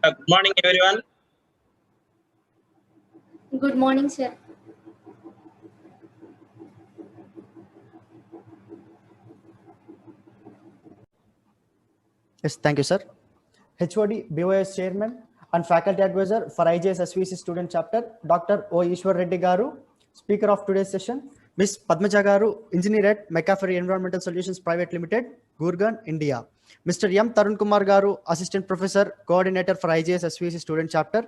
Good morning, everyone. Good morning, sir. Yes, thank you, sir. HOD, BOS Chairman and Faculty Advisor for IJS SVC Student Chapter, Dr. O. Ishwar Reddy Garu, Speaker of today's session, Ms. Padmaja Garu, Engineer at McAfee Environmental Solutions Private Limited, Gurgaon, India. Mr. M. Tarun Kumar Garu, Assistant Professor, Coordinator for IJS SVC Student Chapter,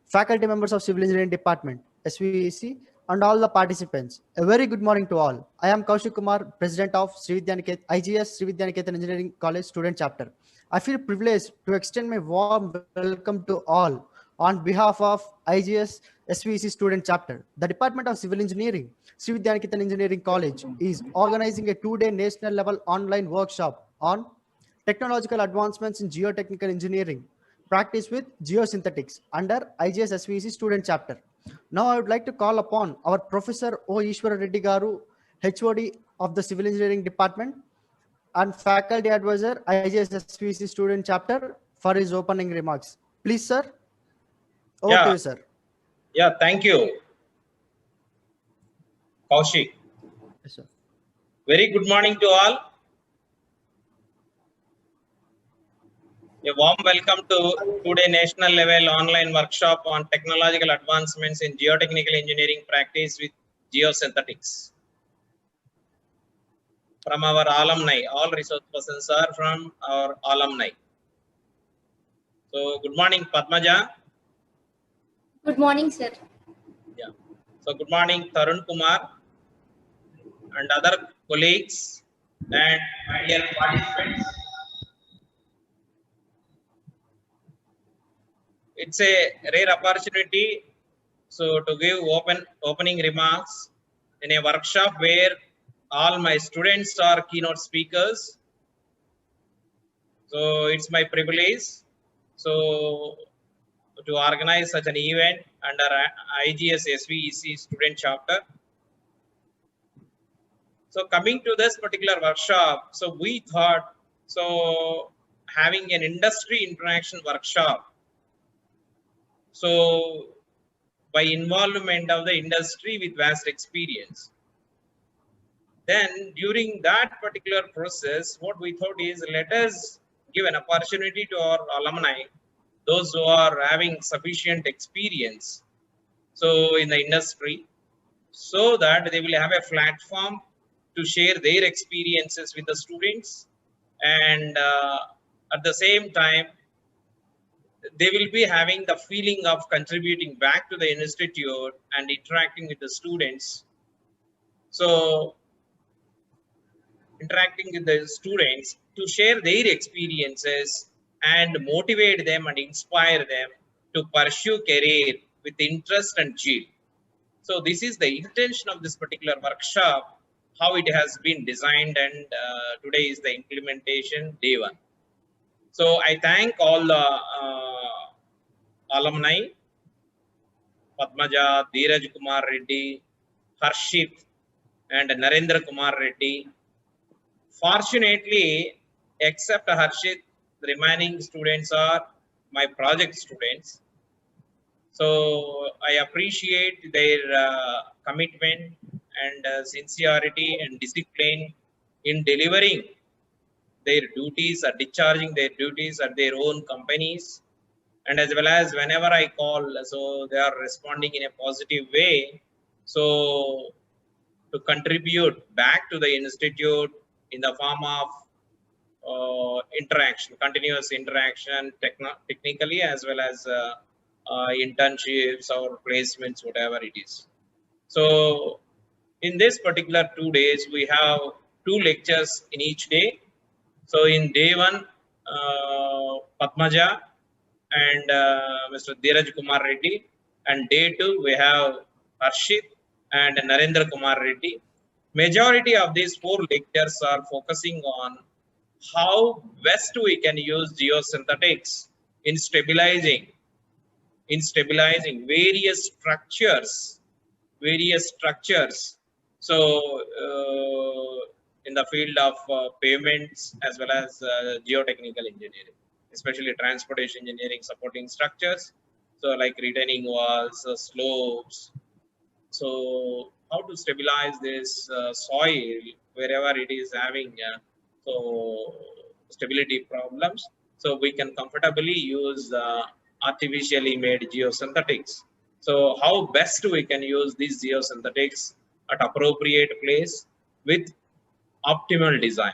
faculty members of Civil Engineering Department, SVC, and all the participants. A very good morning to all. I am Kaushik Kumar, President of IGS Sri Vidyaniketan Engineering College Student Chapter. I feel privileged to extend my warm welcome to all on behalf of IGS SVC Student Chapter. The Department of Civil Engineering, Sri Vidyaniketan Engineering College, is organizing a two-day national level online workshop on technological advancements in geotechnical engineering practice with geosynthetics under IGS SVC Student Chapter. Now I would like to call upon our Professor O. Ishwara Reddy Garu, HOD of the Civil Engineering Department and Faculty Advisor, IGS SVC Student Chapter, for his opening remarks. Please, sir. Over to you, sir. Yeah, thank you, Kaushik. Yes, sir. Very good morning to all. A warm welcome to today national level online workshop on technological advancements in geotechnical engineering practice with geosynthetics. From our alumni, all resource persons are from our alumni. So good morning, Padmaja. Good morning, sir. Yeah. So good morning, Tarun Kumar and other colleagues and my dear participants. It's a rare opportunity to give opening remarks in a workshop where all my students are keynote speakers. So it's my privilege to organize such an event under IGS SVEC Student Chapter. So coming to this particular workshop, so we thought having an industry interaction workshop. So by involvement of the industry with vast experience. Then during that particular process, what we thought is let us give an opportunity to our alumni, those who are having sufficient experience so in the industry, so that they will have a platform to share their experiences with the students, and at the same time they will be having the feeling of contributing back to the institute and interacting with the students. So interacting with the students to share their experiences and motivate them and inspire them to pursue career with interest and zeal. So this is the intention of this particular workshop, how it has been designed, and today is the implementation day one. So I thank all the alumni, Padmaja, Dheeraj Kumar Reddy, Harshit, and Narendra Kumar Reddy. Fortunately, except Harshit, the remaining students are my project students. So I appreciate their commitment and sincerity and discipline in delivering their duties or discharging their duties at their own companies. And as well as whenever I call, so they are responding in a positive way. So to contribute back to the institute in the form of interaction, continuous interaction, technically as well as internships or placements, whatever it is. So in this particular 2 days, we have 2 lectures in each day. So in day one, Padmaja and Mr. Dheeraj Kumar Reddy, and day 2 we have Harshit and Narendra Kumar Reddy. Majority of these 4 lectures are focusing on how best we can use geosynthetics in stabilizing various structures. So in the field of pavements as well as geotechnical engineering. especially transportation engineering supporting structures. So like retaining walls, slopes. So how to stabilize this soil wherever it is having so stability problems. So we can comfortably use artificially made geosynthetics. So how best we can use these geosynthetics at appropriate place with optimal design.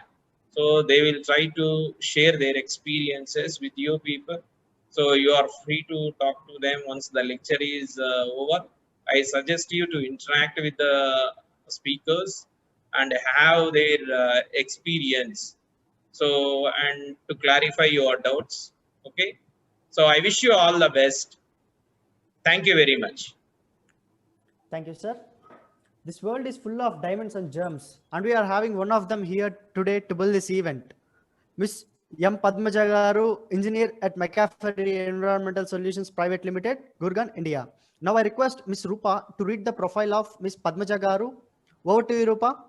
So they will try to share their experiences with you people. So you are free to talk to them once the lecture is over. I suggest you to interact with the speakers and have their experience. So and to clarify your doubts. Okay. So I wish you all the best. Thank you very much. Thank you, sir. This world is full of diamonds and gems, and we are having one of them here today to build this event. Miss M. Padmaja Garu, engineer at McCaffrey Environmental Solutions Private Limited, Gurgaon, India. Now I request Miss Rupa to read the profile of Miss Padmaja Garu. Over to you, Rupa.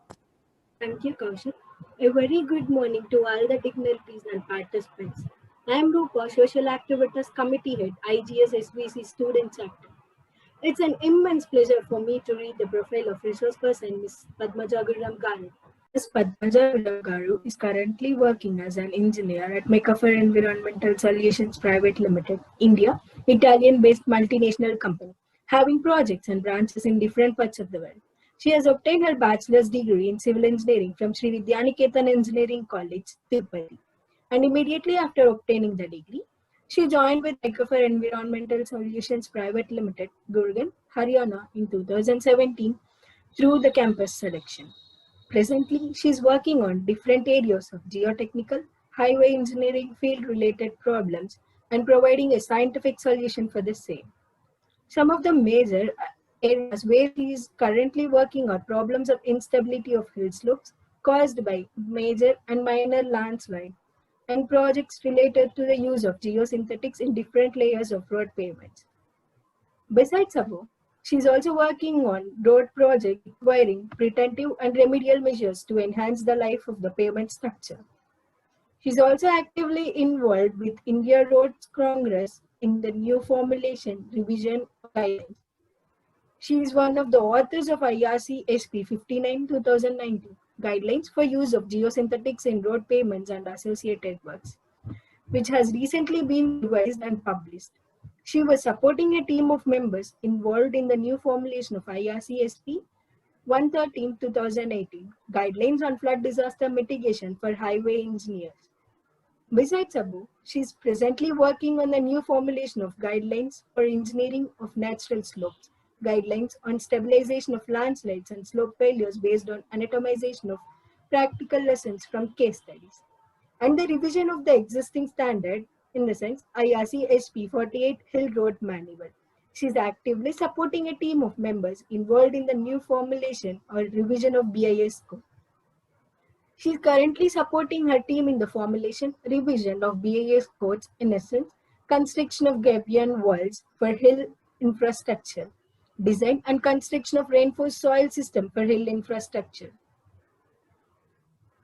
Thank you, Kaushik. A very good morning to all the dignitaries and participants. I am Rupa, Social Activities Committee Head, IGS SVC Student Chapter. It's an immense pleasure for me to read the profile of resource person Ms. Padmaja Gurram Garu. Ms. Padmaja Gurram Garu is currently working as an engineer at McCaffrey Environmental Solutions Private Limited, India, Italian-based multinational company, having projects and branches in different parts of the world. She has obtained her bachelor's degree in civil engineering from Sri Vidyaniketan Engineering College, Tirupati. And immediately after obtaining the degree, she joined with McCaffrey Environmental Solutions Private Limited, Gurgaon, Haryana in 2017 through the campus selection. Presently, she is working on different areas of geotechnical, highway engineering field-related problems and providing a scientific solution for the same. Some of the major areas where he is currently working are problems of instability of hill slopes caused by major and minor landslide and projects related to the use of geosynthetics in different layers of road pavements. Besides above, she is also working on road projects requiring preventive and remedial measures to enhance the life of the pavement structure. She is also actively involved with India Roads Congress in the new formulation revision guidelines. She is one of the authors of IRC SP 59/2019 Guidelines for Use of Geosynthetics in Road Pavements and Associated Works, which has recently been revised and published. She was supporting a team of members involved in the new formulation of IRC SP 113/2018 Guidelines on Flood Disaster Mitigation for Highway Engineers. Besides above, she is presently working on the new formulation of guidelines for engineering of natural slopes, guidelines on stabilization of landslides and slope failures based on anatomization of practical lessons from case studies, and the revision of the existing standard, in the sense IRC SP 48 Hill Road Manual. She is actively supporting a team of members involved in the new formulation or revision of BIS code. She is currently supporting her team in the formulation, revision of BIS codes, in essence, construction of gabion walls for hill infrastructure, design and construction of reinforced soil system for hill infrastructure.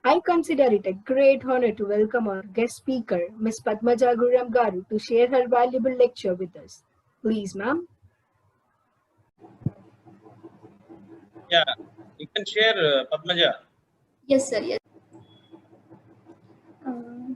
I consider it a great honor to welcome our guest speaker, Ms. Padmaja Gurram Garu, to share her valuable lecture with us. Please, ma'am. Yeah, you can share Padmaja. Yes, sir. Yes.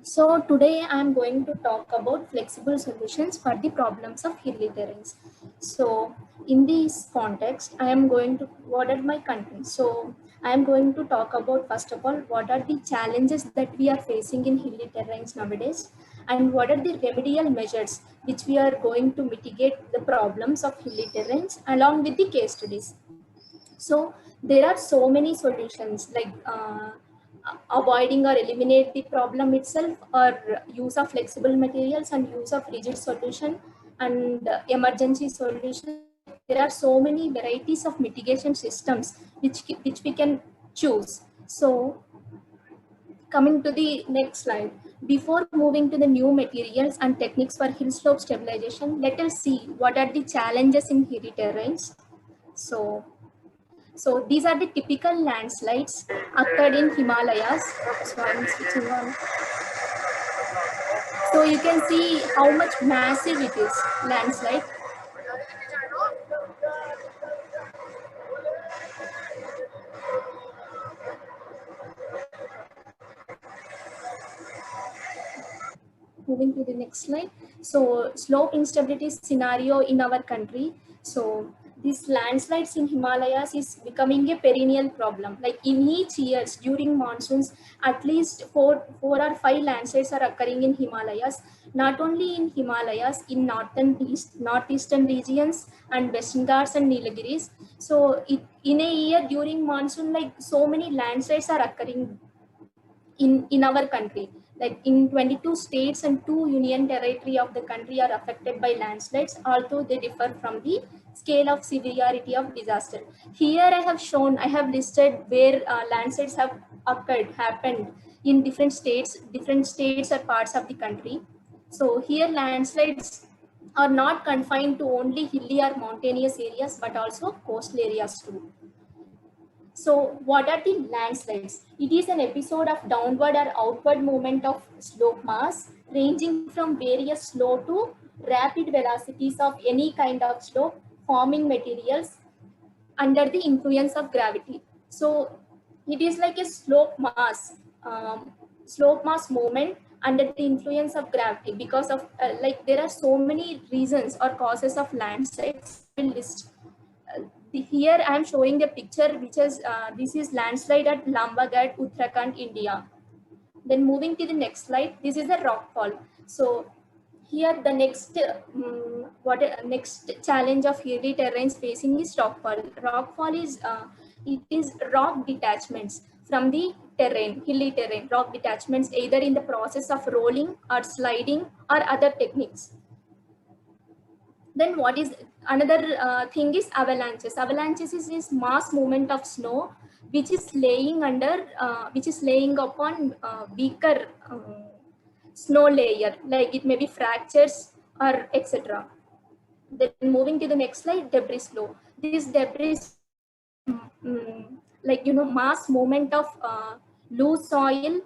So today I am going to talk about flexible solutions for the problems of hilly terrains. So in this context, I am going to, what are my contents? So I am going to talk about, first of all, what are the challenges that we are facing in hilly terrains nowadays, and what are the remedial measures which we are going to mitigate the problems of hilly terrains along with the case studies. So there are so many solutions like avoiding or eliminate the problem itself, or use of flexible materials and use of rigid solution and emergency solution. There are so many varieties of mitigation systems which we can choose. So coming to the next slide, before moving to the new materials and techniques for hill slope stabilization, let us see what are the challenges in hilly terrains. So these are the typical landslides occurred in Himalayas. So I'm switching on. So you can see how much massive it is, landslide. Moving to the next slide. So slope instability scenario in our country. So these landslides in Himalayas is becoming a perennial problem. Like in each years during monsoons, at least four or five landslides are occurring in Himalayas. Not only in Himalayas, in northeastern regions and Western Ghats and Nilgiris. So in a year during monsoon, like so many landslides are occurring in our country. Like in 22 states and 2 union territory of the country are affected by landslides, although they differ from the scale of severity of disaster. Here I have listed where landslides have happened in different states or parts of the country. So here landslides are not confined to only hilly or mountainous areas but also coastal areas too. So what are the landslides? It is an episode of downward or outward movement of slope mass ranging from various slow to rapid velocities of any kind of slope forming materials under the influence of gravity. So it is like a slope mass movement under the influence of gravity because of like there are so many reasons or causes of landslides. I will list here I am showing the picture which is this is landslide at Lambagat, Uttarakhand, India. Then moving to the next slide, this is a rock fall. So here the next next challenge of hilly terrains facing is rock fall. Rock fall is it is rock detachments from the terrain, hilly terrain, rock detachments either in the process of rolling or sliding or other techniques. Then what is another thing is avalanches. Avalanches is mass movement of snow which is laying upon weaker snow layer, like it may be fractures or etc. Then moving to the next slide, debris flow. This debris like mass movement of loose soil,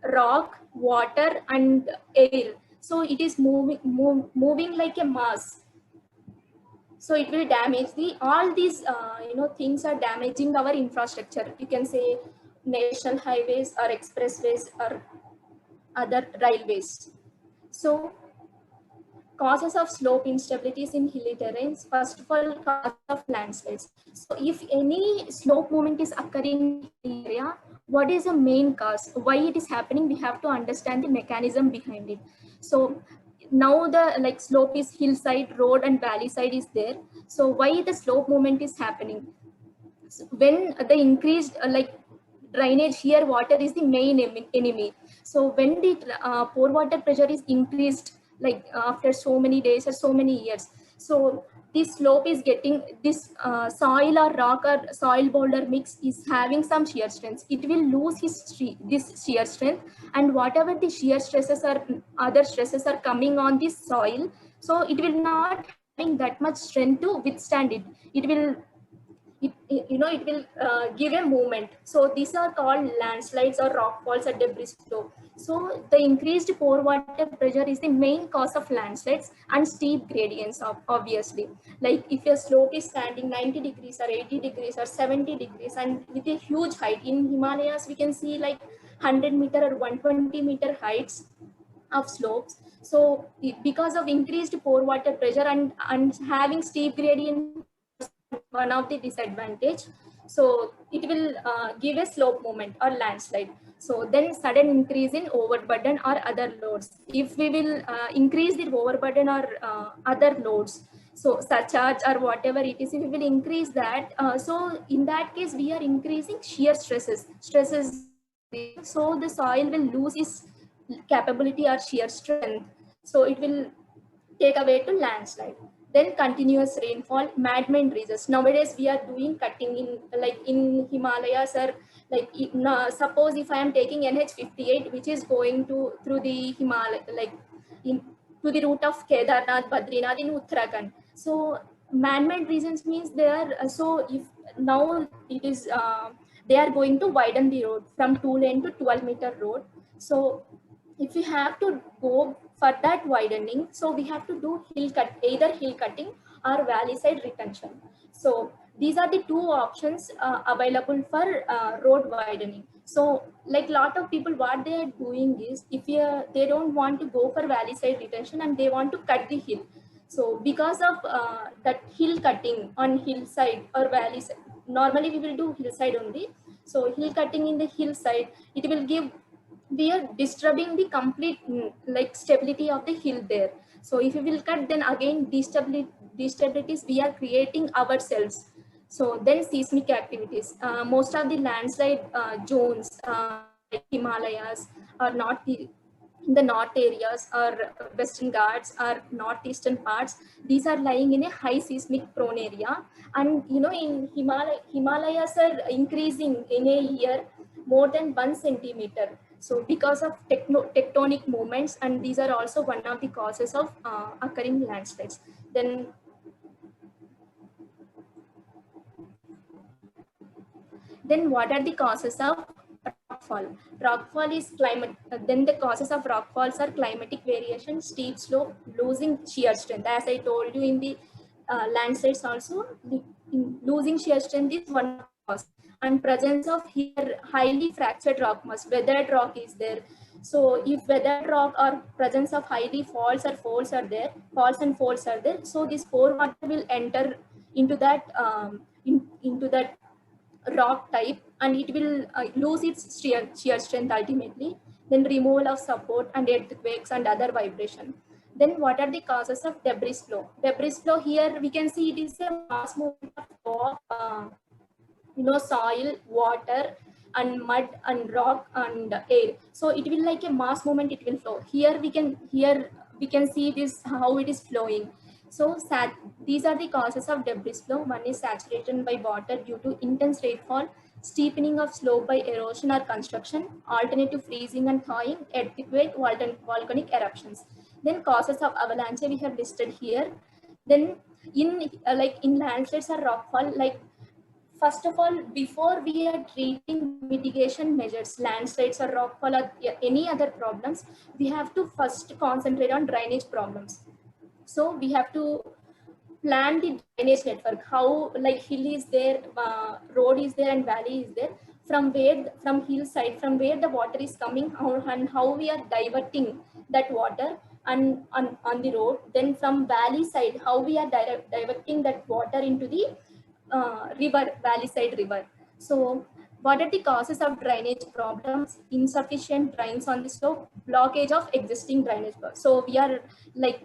rock, water and air. So it is moving like a mass. So it will damage all these things are damaging our infrastructure. You can say national highways or expressways or other railways. So causes of slope instabilities in hilly terrains, first of all, cause of landslides. So if any slope movement is occurring in the area, what is the main cause? Why it is happening? We have to understand the mechanism behind it. So now the slope is hillside, road and valley side is there. So why the slope movement is happening? So when the increased drainage, here water is the main enemy. So when the pore water pressure is increased, after so many days or so many years, so this slope is getting this soil or rock or soil boulder mix is having some shear strength. It will lose this shear strength, and whatever the shear stresses or other stresses are coming on this soil, so it will not having that much strength to withstand it. It will it will give a movement. So these are called landslides or rock falls or debris flow. So the increased pore water pressure is the main cause of landslides and steep gradients obviously. Like if your slope is standing 90 degrees or 80 degrees or 70 degrees and with a huge height, in Himalayas we can see like 100-meter or 120-meter heights of slopes. So because of increased pore water pressure and having steep gradient, one of the disadvantage, so it will give a slope movement or landslide. So then sudden increase in overburden or other loads. If we will increase the overburden or other loads, so surcharge or whatever it is, if we will increase that, so in that case we are increasing shear stresses. So the soil will lose its capability or shear strength. So it will take away to landslide. Then continuous rainfall, madman breezes. Nowadays we are doing cutting in Himalayas, or suppose if I am taking NH58 which is going through the Himalaya, to the route of Kedarnath, Badrinath in Uttarakhand. So man-made reasons means they are so if now it is they are going to widen the road from 2-lane to 12-meter road. So if we have to go for that widening, so we have to do either hill cutting or valley side retention. So these are the two options available for road widening. So like lot of people, what they are doing is, if they don't want to go for valley side retention and they want to cut the hill. So because of that hill cutting on hillside or valley side, normally we will do hillside only. So hill cutting in the hillside, it will give, we are disturbing the complete like stability of the hill there. So if we will cut, then again destabilities we are creating ourselves. So then seismic activities, most of the landslide zones like Himalayas are not in the north areas or western Ghats or northeastern parts, these are lying in a high seismic prone area. And you know, in Himalayas are increasing in a year more than 1 centimeter. So because of tectonic movements, and these are also one of the causes of occurring landslides. Then what are the causes of rockfall? Rockfall is climate. Then the causes of rockfalls are climatic variation, steep slope, losing shear strength. As I told you in the landslides also, losing shear strength is one cause. And presence of here highly fractured rock mass, weathered rock is there. So if weathered rock or presence of highly faults or folds are there, faults and folds are there, so this pore water will enter into that into that rock type, and it will lose its shear strength ultimately. Then removal of support and earthquakes and other vibration. Then what are the causes of debris flow? Debris flow, here we can see it is a mass movement of soil, water and mud and rock and air. So it will like a mass movement, it will flow. Here we can see this how it is flowing. So these are the causes of debris flow. One is saturation by water due to intense rainfall, steepening of slope by erosion or construction, alternative freezing and thawing, earthquake, volcanic eruptions. Then causes of avalanche we have listed here. Then in in landslides or rockfall, like first of all, before we are treating mitigation measures, landslides or rockfall or any other problems, we have to first concentrate on drainage problems. So we have to plan the drainage network, how like hill is there, road is there and valley is there, from hillside, from where the water is coming, and how we are diverting that water and on the road. Then from valley side, how we are diverting that water into the river, valley side river. So what are the causes of drainage problems? Insufficient drains on the slope, blockage of existing drainage. So we are like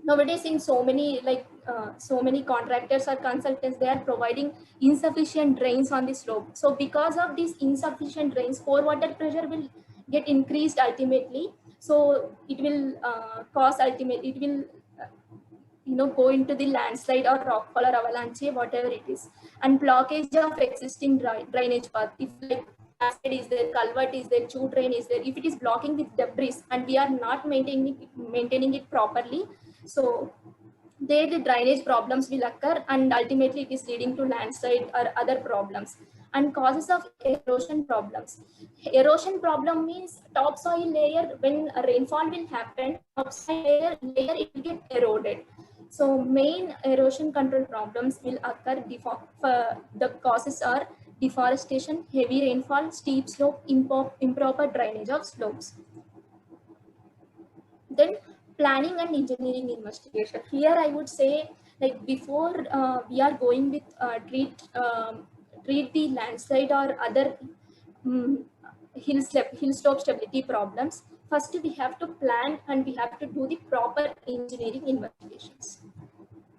nowadays in so many contractors or consultants, they are providing insufficient drains on the slope. So because of these insufficient drains, pore water pressure will get increased ultimately. So it will go into the landslide or rockfall or avalanche, whatever it is. And blockage of existing drainage path, if like acid is there, culvert is there, chew drain is there, if it is blocking with debris and we are not maintaining it properly, so there the drainage problems will occur, and ultimately it is leading to landslide or other problems. And causes of erosion problems. Erosion problem means topsoil layer, when a rainfall will happen, topsoil layer it will get eroded. So main erosion control problems will occur. The causes are deforestation, heavy rainfall, steep slope, improper drainage of slopes. Then planning and engineering investigation. Here I would say, like before we are going with treat the landslide or other hill slope stability problems, first we have to plan and we have to do the proper engineering investigations.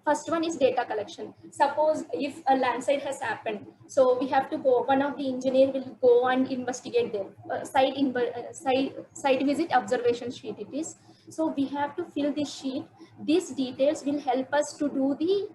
First one is data collection. Suppose if a landslide has happened, so we have to go, one of the engineer will go and investigate there. Site visit observation sheet it is. So we have to fill this sheet. These details will help us to do the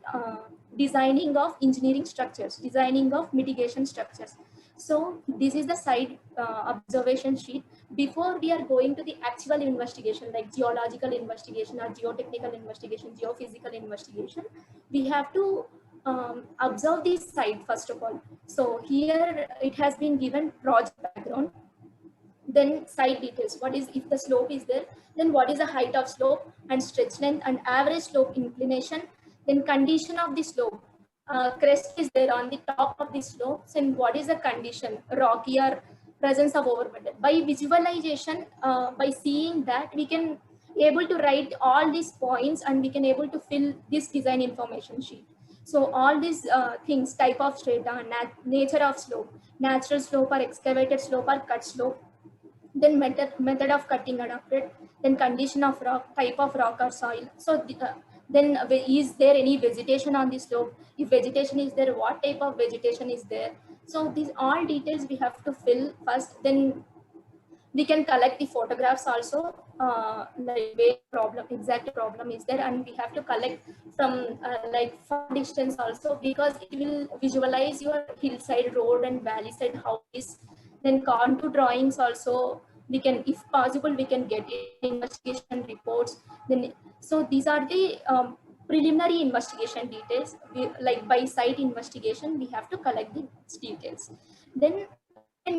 designing of engineering structures, designing of mitigation structures. So this is the site observation sheet. Before we are going to the actual investigation, like geological investigation or geotechnical investigation, geophysical investigation, we have to observe this site first of all. So here it has been given project background. Then site details. What is, if the slope is there, then what is the height of slope and stretch length and average slope inclination. Then condition of the slope. Crest is there on the top of the slopes, and what is the condition, rocky or presence of overburden. By visualization, by seeing that, we can able to write all these points and we can able to fill this design information sheet. So all these things, type of strata, nature of slope, natural slope or excavated slope or cut slope, then method of cutting adopted, then condition of rock, type of rock or soil. So then is there any vegetation on the slope? If vegetation is there, what type of vegetation is there? So these all details we have to fill first. Then we can collect the photographs also, like where exact problem is there, and we have to collect from like far distance also, because it will visualize your hillside, road and valley side how is. Then contour drawings also we can, if possible, we can get investigation reports. Then so these are the preliminary investigation details. Like by site investigation, we have to collect these details. Then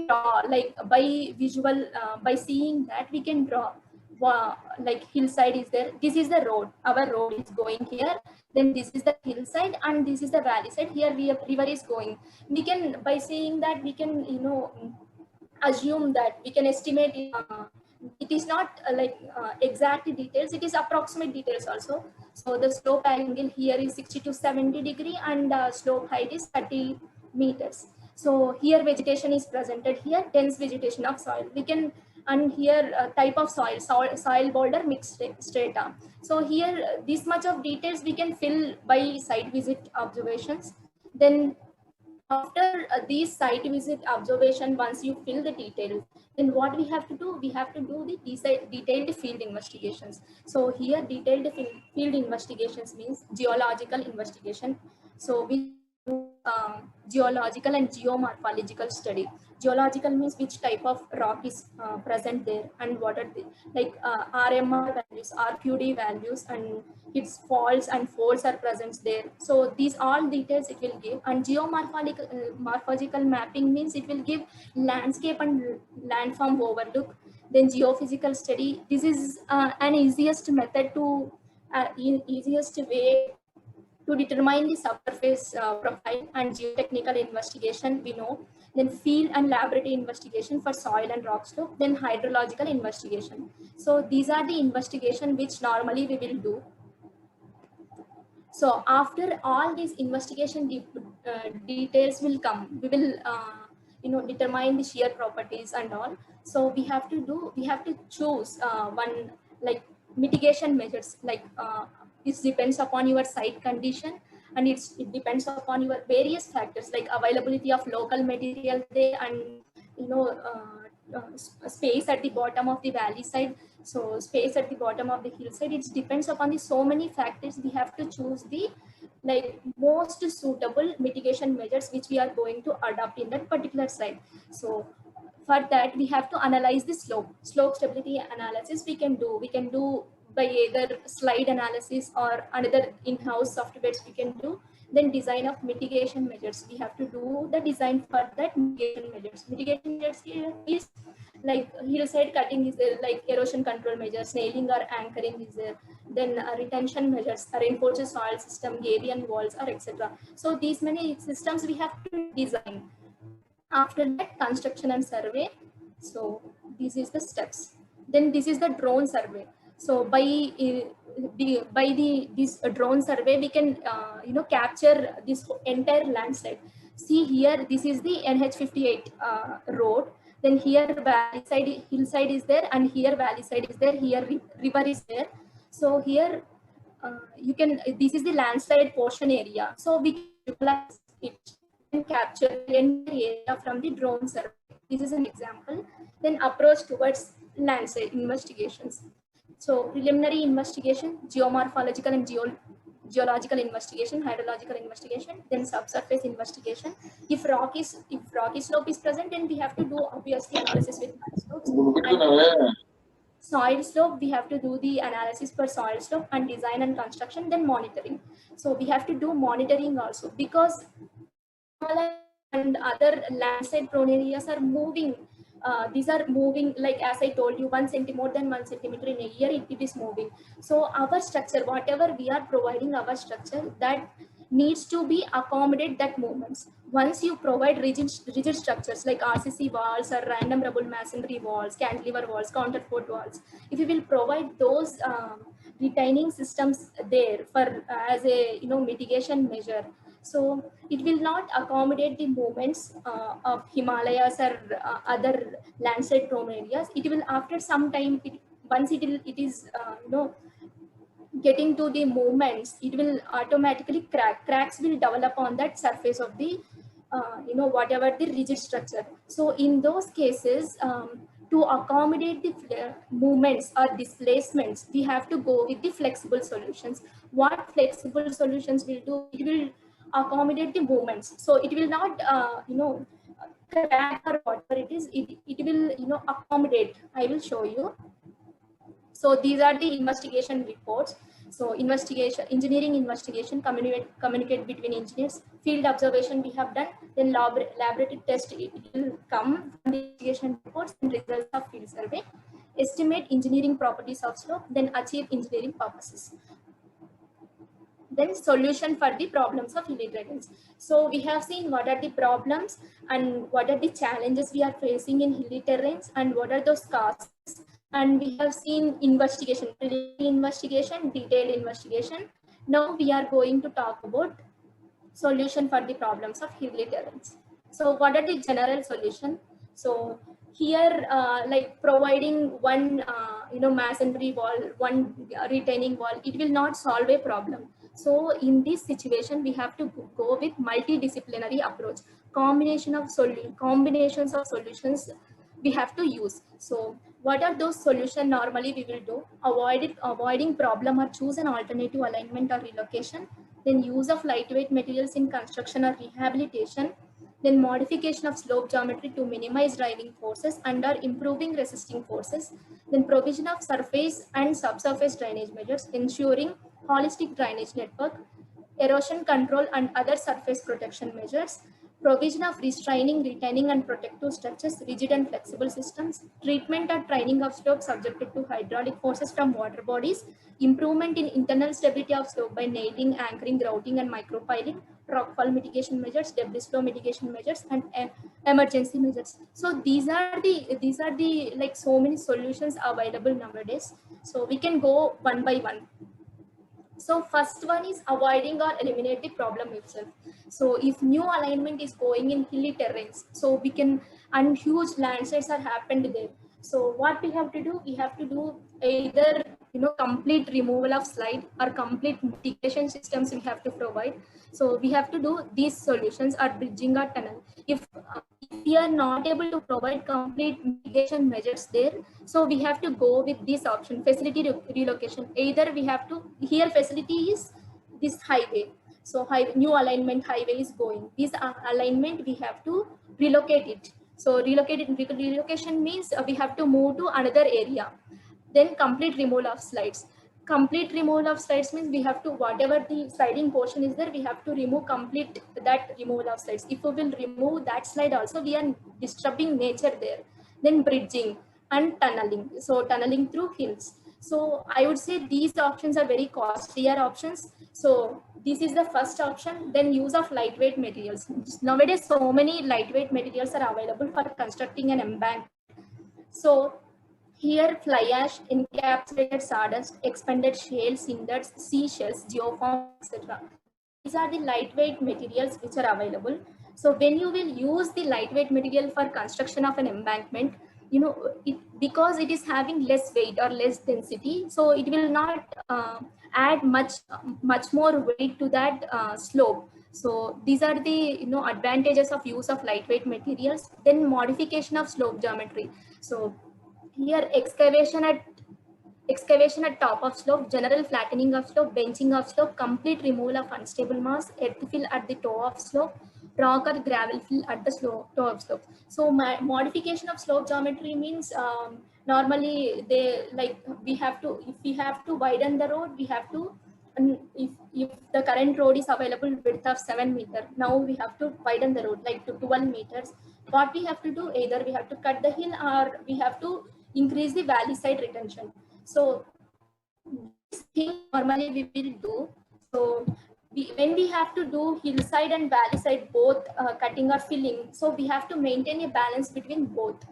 draw, like by visual, by seeing that we can draw, like hillside is there, this is the road, our road is going here, then this is the hillside and this is the valley side, here we have river is going. We can, by seeing that, we can assume that, we can estimate it is not exact details, it is approximate details also. So the slope angle here is 60 to 70 degree and slope height is 30 meters. So here vegetation is presented, here dense vegetation of soil we can, and here type of soil boulder mixed strata. So here this much of details we can fill by site visit observations. Then after these site visit observation, once you fill the details, then what we have to do, we have to do the detailed field investigations. So here detailed field investigations means geological investigation. So we geological and geomorphological study. Geological means which type of rock is present there, and what are the RMR values, RQD values, and its faults and folds are present there. So these all details it will give. And morphological mapping means it will give landscape and landform overlook. Then geophysical study, this is an easiest method to easiest way to determine the subsurface profile. And geotechnical investigation we know. Then field and laboratory investigation for soil and rock slope. Then hydrological investigation. So these are the investigation which normally we will do. So after all these investigation details will come, we will determine the shear properties and all. So we have to choose one, like mitigation measures, like it depends upon your site condition, and it depends upon your various factors like availability of local material there, and space at the bottom of the valley side, so space at the bottom of the hillside. It depends upon the so many factors. We have to choose the most suitable mitigation measures which we are going to adopt in that particular site. So for that we have to analyze the slope stability analysis. We can do by either slide analysis or another in-house softwares we can do. Then design of mitigation measures, we have to do the design for that mitigation measures. Mitigation measures here is like hillside cutting is there, like erosion control measures, nailing or anchoring is there. Then retention measures, reinforced soil system, Gabion walls, or etc. So these many systems we have to design. After that, construction and survey. So this is the steps. Then this is the drone survey. So by this drone survey, we can capture this entire landslide. See here, this is the NH58 road. Then here valley side, hillside is there, and here valley side is there. Here river is there. So here you can. This is the landslide portion area. So we can utilize it and capture the entire area from the drone survey. This is an example. Then approach towards landslide investigations. So preliminary investigation, geomorphological and geological investigation, hydrological investigation, then subsurface investigation. If rocky slope is present, then we have to do obviously analysis with slopes. And soil slope, we have to do the analysis per soil slope, and design and construction, then monitoring. So we have to do monitoring also, because and other landslide prone areas are moving these are moving, like as I told you, 1 centimeter, more than 1 centimeter in a year, it is moving. So our structure, whatever we are providing, our structure, that needs to be accommodate that movements. Once you provide rigid structures like RCC walls or random rubble masonry walls, cantilever walls, counterfort walls, if you will provide those retaining systems there for as a mitigation measure, so it will not accommodate the movements of Himalayas or other landslide prone areas. It will, after some time, once it is getting to the movements, it will automatically cracks will develop on that surface of the whatever the rigid structure. So in those cases, to accommodate the movements or displacements, we have to go with the flexible solutions. What flexible solutions will do, it will accommodate the movements, so it will not crack or whatever it is, it will accommodate. I will show you. So these are the investigation reports. So engineering investigation, communicate between engineers. Field observation we have done, then laboratory test, it will come from the investigation reports and results of field survey. Estimate engineering properties of slope, then achieve engineering purposes. Then solution for the problems of hilly terrains. So we have seen what are the problems and what are the challenges we are facing in hilly terrains and what are those causes. And we have seen investigation, detailed investigation. Now we are going to talk about solution for the problems of hilly terrains. So what are the general solution? So here, like providing one, masonry wall, one retaining wall, it will not solve a problem. So in this situation, we have to go with multidisciplinary approach. Combinations of solutions we have to use. So what are those solutions normally we will do? Avoiding problem or choose an alternative alignment or relocation. Then use of lightweight materials in construction or rehabilitation. Then modification of slope geometry to minimize driving forces and or improving resisting forces. Then provision of surface and subsurface drainage measures, ensuring holistic drainage network. Erosion control and other surface protection measures. Provision of restraining, retaining and protective structures, rigid and flexible systems. Treatment or training of slope subjected to hydraulic forces from water bodies. Improvement in internal stability of slope by nailing, anchoring, grouting and micropiling. Rockfall mitigation measures, debris flow mitigation measures, and emergency measures. So these are the like so many solutions available nowadays. So we can go one by one. So first one is avoiding or eliminate the problem itself. So if new alignment is going in hilly terrains, so we can, and huge landslides are happened there. So what we have to do? We have to do either complete removal of slide or complete mitigation systems we have to provide. So we have to do these solutions or bridging or tunnel. If we are not able to provide complete mitigation measures there, so we have to go with this option, facility relocation. Either we have to, here facility is this highway. So new alignment highway is going. This alignment we have to relocate it. So relocation means we have to move to another area. Then complete removal of slides. Complete removal of slides means we have to, whatever the sliding portion is there, we have to remove complete that removal of slides. If we will remove that slide also, we are disturbing nature there. Then bridging and tunneling. So tunneling through hills. So I would say these options are very costlier options. So this is the first option. Then use of lightweight materials. Nowadays, so many lightweight materials are available for constructing an embankment. So here, fly ash, encapsulated sawdust, expanded shale, cinders, seashells, geoform, etc. These are the lightweight materials which are available. So when you will use the lightweight material for construction of an embankment, because it is having less weight or less density, so it will not add much more weight to that slope. So these are the advantages of use of lightweight materials. Then modification of slope geometry. So here excavation at top of slope, general flattening of slope, benching of slope, complete removal of unstable mass, earth fill at the toe of slope, rock or gravel fill at the toe of slope. So modification of slope geometry means normally if we have to widen the road, we have to, if the current road is available width of 7 meters, now we have to widen the road like to 12 meters. what we have to do, either we have to cut the hill or we have to increase the valley side retention. So this thing normally we will do. So when we have to do hillside and valley side both cutting or filling, so we have to maintain a balance between both.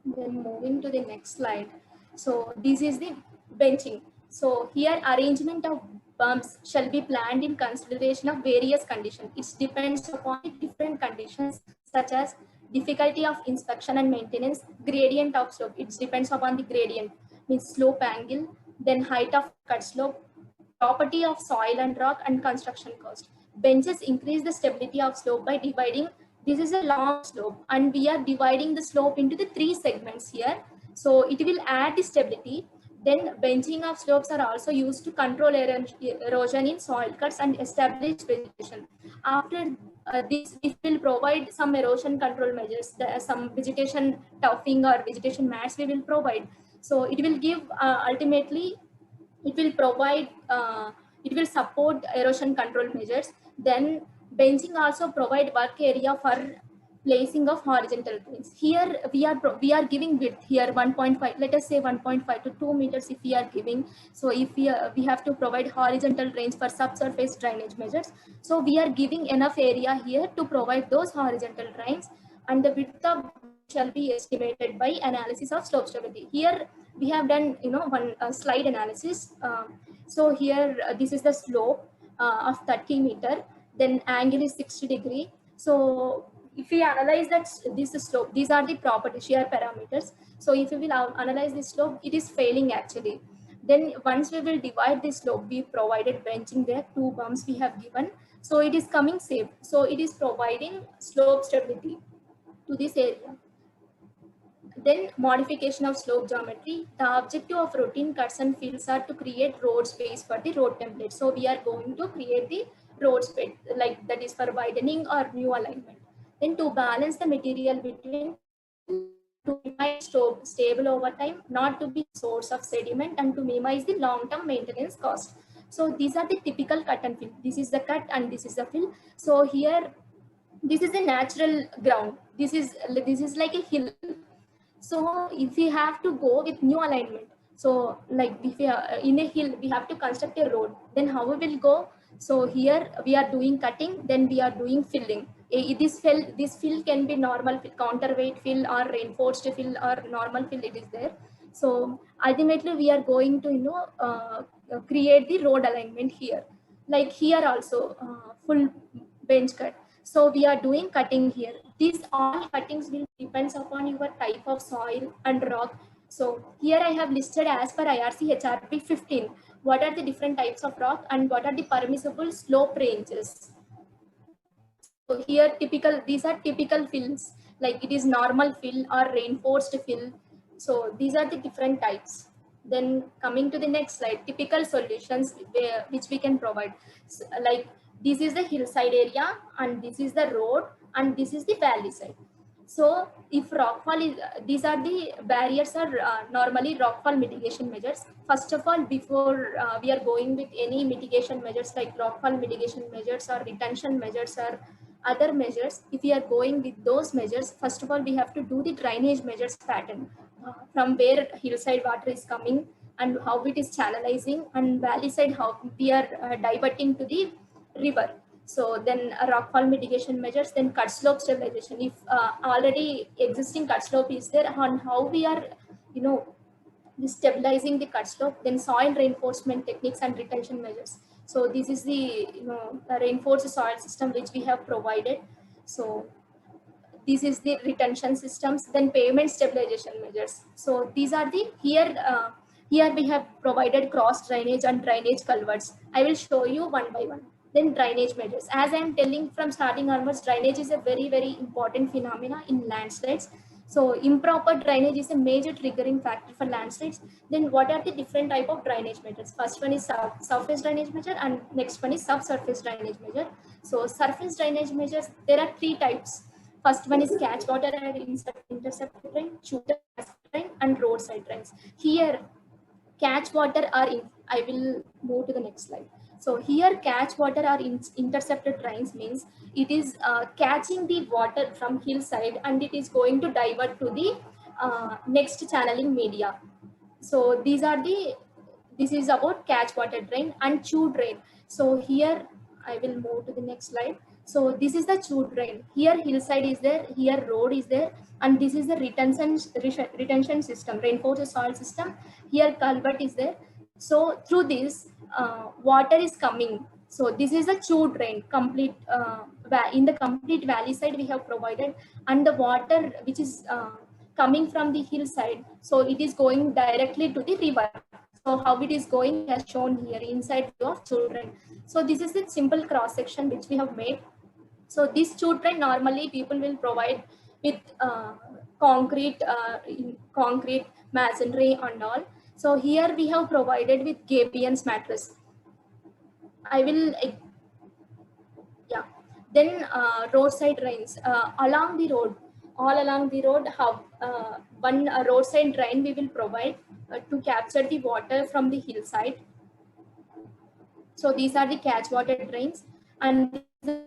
Then moving to the next slide. So this is the benching. So here arrangement of bumps shall be planned in consideration of various conditions. It depends upon different conditions such as difficulty of inspection and maintenance, gradient of slope. It depends upon the gradient, means slope angle, then height of cut slope, property of soil and rock, and construction cost. Benches increase the stability of slope by dividing. This is a long slope and we are dividing the slope into the 3 segments here. So it will add the stability. Then benching of slopes are also used to control erosion in soil cuts and establish vegetation. After this, it will provide some erosion control measures, some vegetation toughing or vegetation mats we will provide. So it will give ultimately it will provide it will support erosion control measures. Then benching also provide work area for placing of horizontal drains. Here we are giving width here 1.5, let us say 1.5 to 2 meters if we are giving. So if we have to provide horizontal drains for subsurface drainage measures, so we are giving enough area here to provide those horizontal drains, and the width of shall be estimated by analysis of slope stability. Here we have done one slide analysis. So here this is the slope of 30 meter, then angle is 60 degree. So if we analyze that this slope, these are the property shear parameters. So if we will analyze this slope, it is failing actually. Then once we will divide this slope, we provided benching there, 2 bumps we have given, so it is coming safe. So it is providing slope stability to this area. Then modification of slope geometry. The objective of routine cuts and fills are to create road space for the road template. So we are going to create the road space, like that is for widening or new alignment. Then to balance the material between, to minimize slope stable over time, not to be source of sediment, and to minimize the long-term maintenance cost. So these are the typical cut and fill. This is the cut and this is the fill. So here, this is a natural ground. This is like a hill. So if we have to go with new alignment, so like if we are in a hill, we have to construct a road, then how we will go? So here we are doing cutting, then we are doing filling. This fill can be normal fill, counterweight fill, or reinforced fill, or normal fill, it is there. So ultimately we are going to create the road alignment here. Like here also full bench cut. So we are doing cutting here. These all cuttings will depends upon your type of soil and rock. So here I have listed as per IRC HRP 15, what are the different types of rock and what are the permissible slope ranges. So here these are typical fills, like it is normal fill or reinforced fill. So these are the different types. Then coming to the next slide, typical solutions which we can provide. So, like this is the hillside area and this is the road and this is the valley side. So if rockfall is, these are the barriers are normally rockfall mitigation measures. First of all, before we are going with any mitigation measures like rockfall mitigation measures or retention measures or other measures, if we are going with those measures, first of all, we have to do the drainage measures pattern from where hillside water is coming and how it is channelizing, and valley side how we are diverting to the river. So then rockfall mitigation measures, then cut slope stabilization. If already existing cut slope is there, on how we are, stabilizing the cut slope, then soil reinforcement techniques and retention measures. So this is the, reinforced soil system which we have provided. So this is the retention systems, then pavement stabilization measures. So these are the, here we have provided cross drainage and drainage culverts. I will show you one by one. Then drainage measures. As I am telling from starting onwards, drainage is a very, very important phenomena in landslides. So improper drainage is a major triggering factor for landslides. Then what are the different type of drainage measures? First one is surface drainage measure and next one is subsurface drainage measure. So surface drainage measures, there are 3 types. First one is catch water and intercept drain, shooter drain, and roadside drains. Here, catch water are in. I will move to the next slide. So here catch water or intercepted drains means it is catching the water from hillside and it is going to divert to the next channeling media. So this is about catch water drain and chew drain. So here I will move to the next slide. So this is the chew drain. Here hillside is there, here road is there, and this is the retention system, reinforced soil system. Here culvert is there. So through this water is coming. So this is a chew drain, complete in the complete valley side we have provided, and the water which is coming from the hillside, so it is going directly to the river. So how it is going as shown here inside view of children. So this is a simple cross section which we have made. So this children normally people will provide with concrete masonry and all. So here we have provided with Gabian's mattress. I will, yeah. Then roadside drains along the road. All along the road, have one roadside drain we will provide to capture the water from the hillside. So these are the catch water drains, and then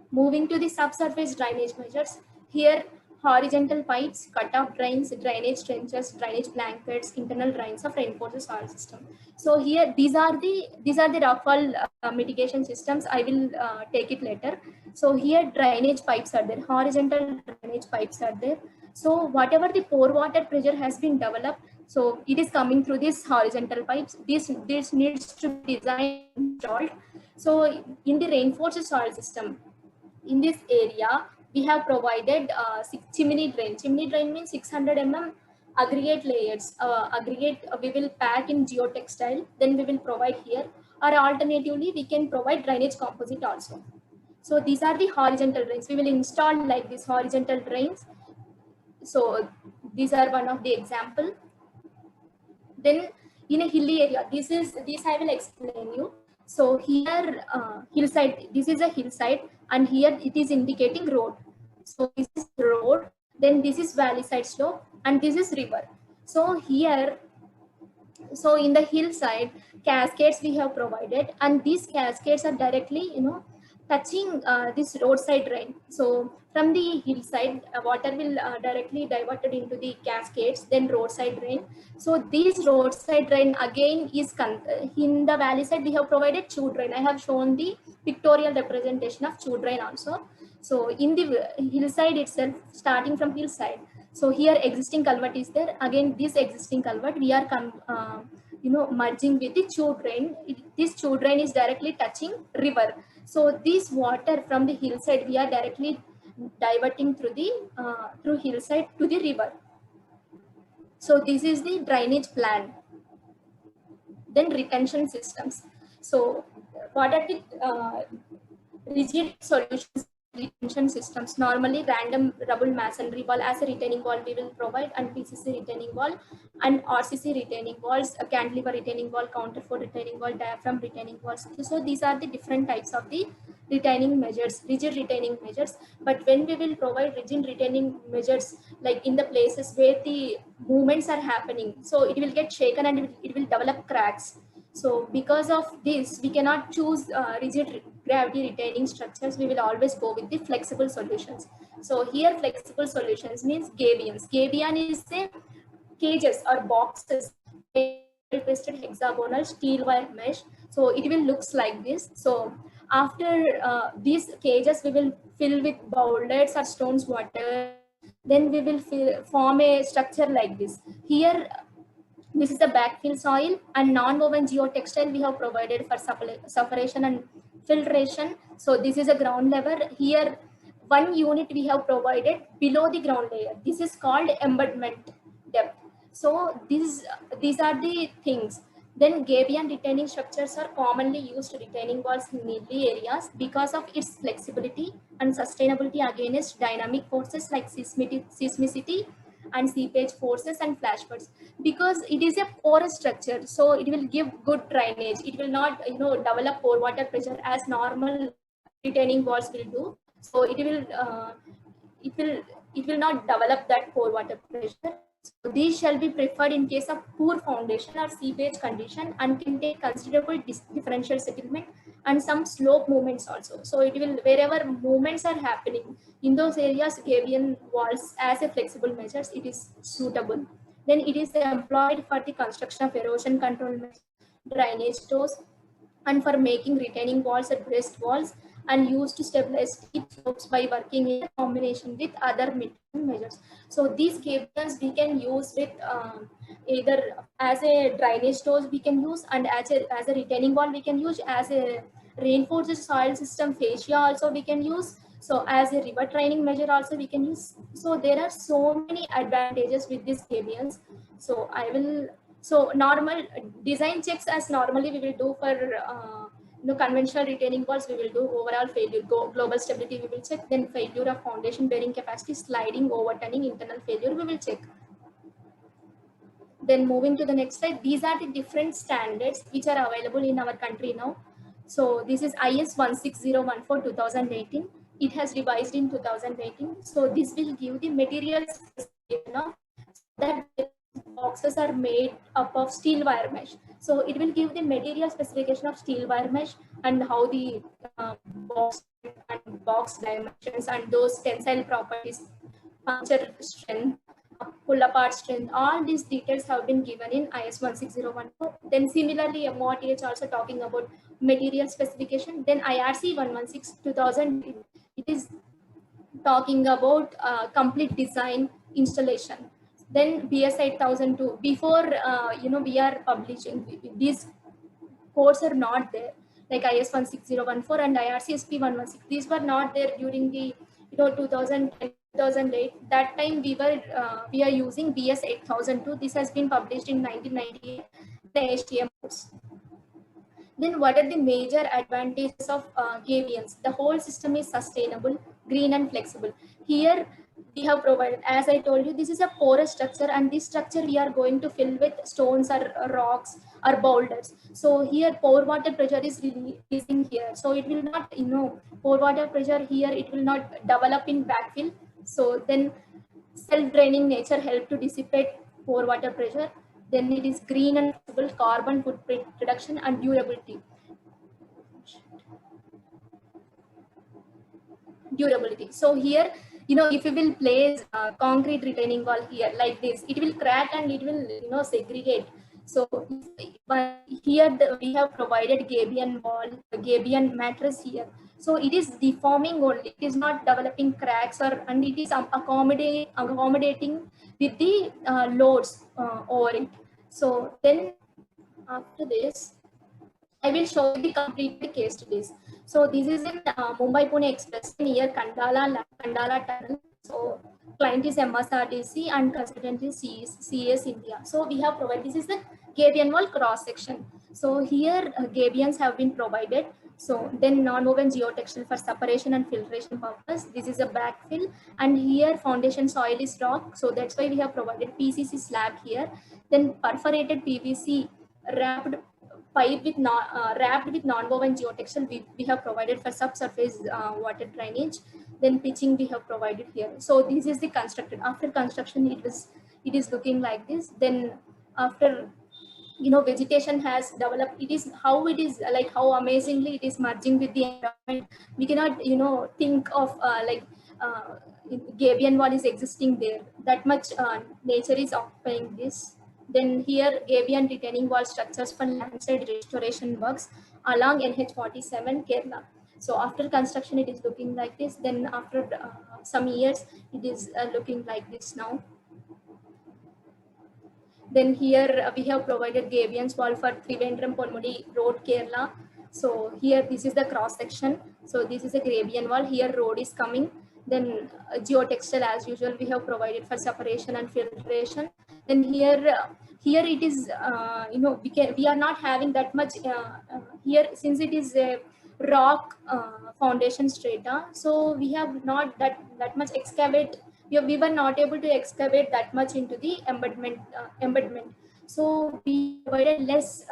moving to the subsurface drainage measures. Here horizontal pipes, cut-off drains, drainage trenches, drainage blankets, internal drains of reinforced soil system. So here these are the rockfall mitigation systems. I will take it later. So here drainage pipes are there, horizontal drainage pipes are there. So whatever the pore water pressure has been developed, so it is coming through these horizontal pipes. This needs to be designed, installed. So in the reinforced soil system, in this area, we have provided chimney drain. Chimney drain means 600 mm aggregate layers. Aggregate we will pack in geotextile, then we will provide here. Or alternatively, we can provide drainage composite also. So these are the horizontal drains. We will install like this horizontal drains. So these are one of the example. Then in a hilly area, this I will explain you. So here hillside, this is a hillside, and here it is indicating road. So this is road, then this is valley side slope, and this is river. So here, so in the hillside, cascades we have provided, and these cascades are directly, touching this roadside drain. So from the hillside, water will directly diverted into the cascades, then roadside drain. So this roadside drain again is in the valley side we have provided chew drain. I have shown the pictorial representation of chew drain also. So in the hillside itself, starting from hillside, so here existing culvert is there. Again, this existing culvert we are merging with the chew drain. This chew drain is directly touching river. So this water from the hillside we are directly diverting through the through hillside to the river. So this is the drainage plan. Then retention systems. So what are the rigid solutions? Retention systems. Normally random rubble masonry wall as a retaining wall we will provide, and PCC retaining wall and RCC retaining walls, a cantilever retaining wall, counterfort retaining wall, diaphragm retaining walls. So these are the different types of the retaining measures, rigid retaining measures. But when we will provide rigid retaining measures, like in the places where the movements are happening, so it will get shaken and it will develop cracks. So because of this, we cannot choose rigid gravity retaining structures. We will always go with the flexible solutions. So here flexible solutions means gabions. Gabion is the cages or boxes, twisted hexagonal steel wire mesh. So it will looks like this. So after these cages, we will fill with boulders or stones water. Then we will form a structure like this. Here, this is the backfill soil and non-woven geotextile we have provided for suffocation and filtration. So this is a ground level. Here, one unit we have provided below the ground layer. This is called embedment depth. So these are the things. Then Gabion retaining structures are commonly used retaining walls in hilly areas because of its flexibility and sustainability against dynamic forces like seismicity and seepage forces and flash floods. Because it is a porous structure, so it will give good drainage. It will not develop pore water pressure as normal retaining walls will do. So it will not develop that pore water pressure. So these shall be preferred in case of poor foundation or seepage condition and can take considerable differential settlement and some slope movements also. So it will, wherever movements are happening in those areas, Gabion walls as a flexible measures, it is suitable. Then it is employed for the construction of erosion control measures, drainage stores, and for making retaining walls and breast walls, and used to stabilize steep slopes by working in combination with other measures. So these cables we can use with either as a drainage stores we can use, and as a retaining wall we can use, as a reinforced soil system fascia also we can use, so as a river training measure also we can use. So there are so many advantages with these cables. So I will, so normal design checks as normally we will do for conventional retaining walls, we will do overall failure, global stability we will check, then failure of foundation bearing capacity, sliding, overturning, internal failure we will check. Then moving to the next slide, these are the different standards which are available in our country now. So this is IS 16014 2018. It has revised in 2018. So this will give the materials that boxes are made up of steel wire mesh. So it will give the material specification of steel wire mesh and how the box and box dimensions and those tensile properties, puncture strength, pull apart strength, all these details have been given in IS 16014. Then similarly, MOTH also talking about material specification. Then IRC 116 2000, it is talking about complete design installation. Then BS 8002, before we are publishing, these codes are not there, like IS 16014 and IRCSP 116. These were not there during the 2010 2008. That time we are using BS 8002. This has been published in 1998, the HTM codes. Then what are the major advantages of Gabions? The whole system is sustainable, green and flexible. Here we have provided, as I told you, this is a porous structure, and this structure we are going to fill with stones or rocks or boulders. So here pore water pressure is releasing here. So it will not, pore water pressure here, it will not develop in backfill. So then self-draining nature help to dissipate pore water pressure. Then it is green and flexible, carbon footprint reduction and durability. So here, if you will place a concrete retaining wall here like this, it will crack and it will, segregate. So here we have provided Gabion wall, Gabion mattress here. So it is deforming only. It is not developing cracks, and it is accommodating with the loads over it. So then after this, I will show you the completed case studies. So this is in Mumbai Pune Express near Kandala Tunnel. So client is MSRDC and consultant is CS India. So we have provided, this is the Gabion wall cross section. So here Gabions have been provided. So then non-woven geotextile for separation and filtration purpose. This is a backfill, and here foundation soil is rock. So that's why we have provided PCC slab here. Then perforated PVC wrapped pipe with wrapped with non-woven geotextile we have provided for subsurface water drainage. Then pitching we have provided here. So this is the constructed. After construction, it is looking like this. Then after vegetation has developed, it is how it is, like how amazingly it is merging with the environment. We cannot think of Gabion wall is existing there. That much nature is occupying this. Then here Gabion retaining wall structures for landside restoration works along NH47 Kerala. So after construction it is looking like this. Then after some years it is looking like this now. Then here we have provided Gabion's wall for Trivandrum Ponmudi Road, Kerala. So here this is the cross section. So this is a Gabion wall. Here road is coming. Then geotextile as usual we have provided for separation and filtration. Then here it is we are not having that much here, since it is a rock foundation strata. So we have not that much excavate. We were not able to excavate that much into the embedment. So we provided less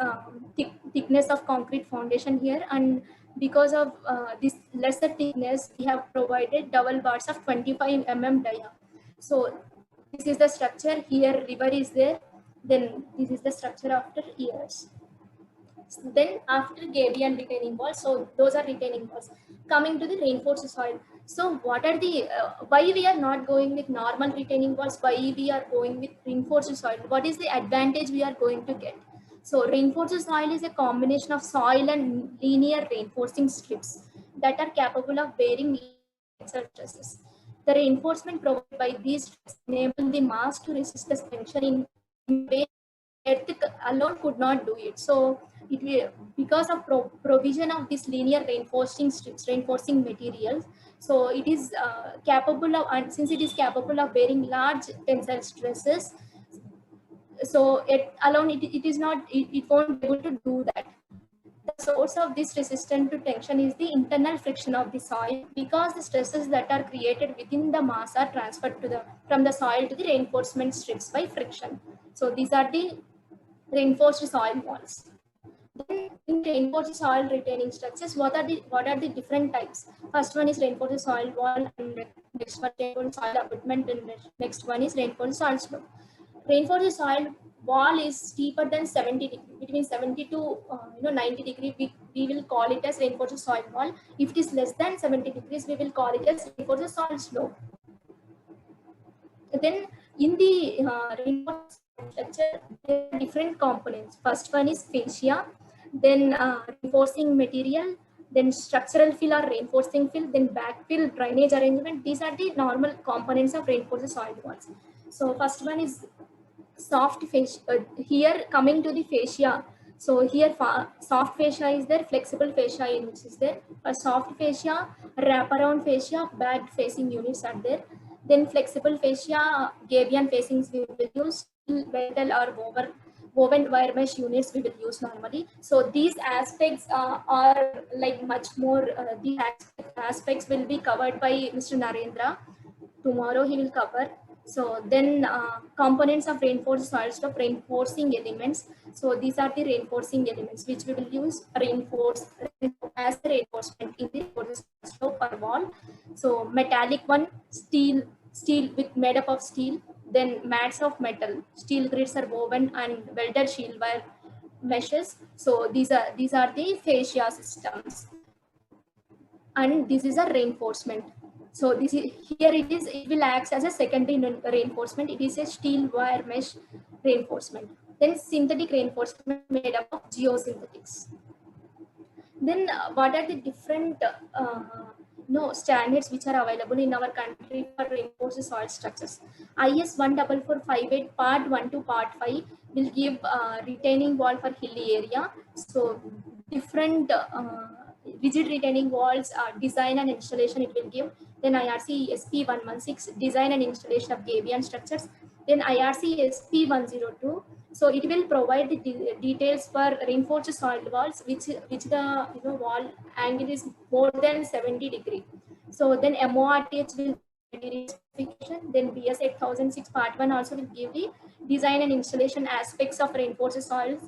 thickness of concrete foundation here, and because of this lesser thickness, we have provided double bars of 25 mm dia. So this is the structure. Here river is there. Then this is the structure after years. Then after gabion retaining walls, so those are retaining walls. Coming to the reinforced soil, so what are the why we are not going with normal retaining walls, why we are going with reinforced soil, what is the advantage we are going to get? So reinforced soil is a combination of soil and linear reinforcing strips that are capable of bearing tensile stresses. The reinforcement provided by these strips enable the mass to resist the tension in way earth alone could not do it. So it will, because of provision of this linear reinforcing strips, reinforcing materials, so it is capable of, and since it is capable of bearing large tensile stresses, so it alone it is not, it won't be able to do that. The source of this resistance to tension is the internal friction of the soil, because the stresses that are created within the mass are transferred to the from the soil to the reinforcement strips by friction. So these are the reinforced soil walls. Then in reinforced soil retaining structures, what are the different types? First one is reinforced soil wall, and next one reinforced soil abutment, and next one is reinforced soil slope. Reinforced soil wall is steeper than 70 degree, between 70 to 90 degree. We will call it as reinforced soil wall. If it is less than 70 degrees, we will call it as reinforced soil slope. Then in the reinforced structure, there are different components. First one is fascia, then reinforcing material, then structural fill or reinforcing fill, then backfill, drainage arrangement. These are the normal components of reinforced soil walls. So first one is soft fascia. Here coming to the fascia, so here soft fascia is there, flexible fascia which is there. A soft fascia, wraparound fascia, back facing units are there. Then flexible fascia, gabion facings we will use, metal or woven wire mesh units we will use normally. So these aspects are like much more, these aspects will be covered by Mr. Narendra. Tomorrow he will cover. So then components of reinforced soil slope, reinforcing elements. So these are the reinforcing elements which we will use as the reinforcement in the reinforced slope per wall. So metallic one, steel with made up of steel, then mats of metal, steel grids are woven and welded shield wire meshes. So these are the fascia systems, and this is a reinforcement. So this is, here it will act as a secondary reinforcement. It is a steel wire mesh reinforcement. Then synthetic reinforcement made up of geosynthetics. Then what are the different standards which are available in our country for reinforced soil structures? IS 14458 part 1 to part 5 will give retaining wall for hilly area. So different rigid retaining walls, design and installation it will give. Then IRC SP 116, design and installation of gabion structures. Then IRC SP 102, so it will provide the details for reinforced soil walls which the wall angle is more than 70 degree. So then MORTH will specification. Then BS 8006 part 1 also will give the design and installation aspects of reinforced soils.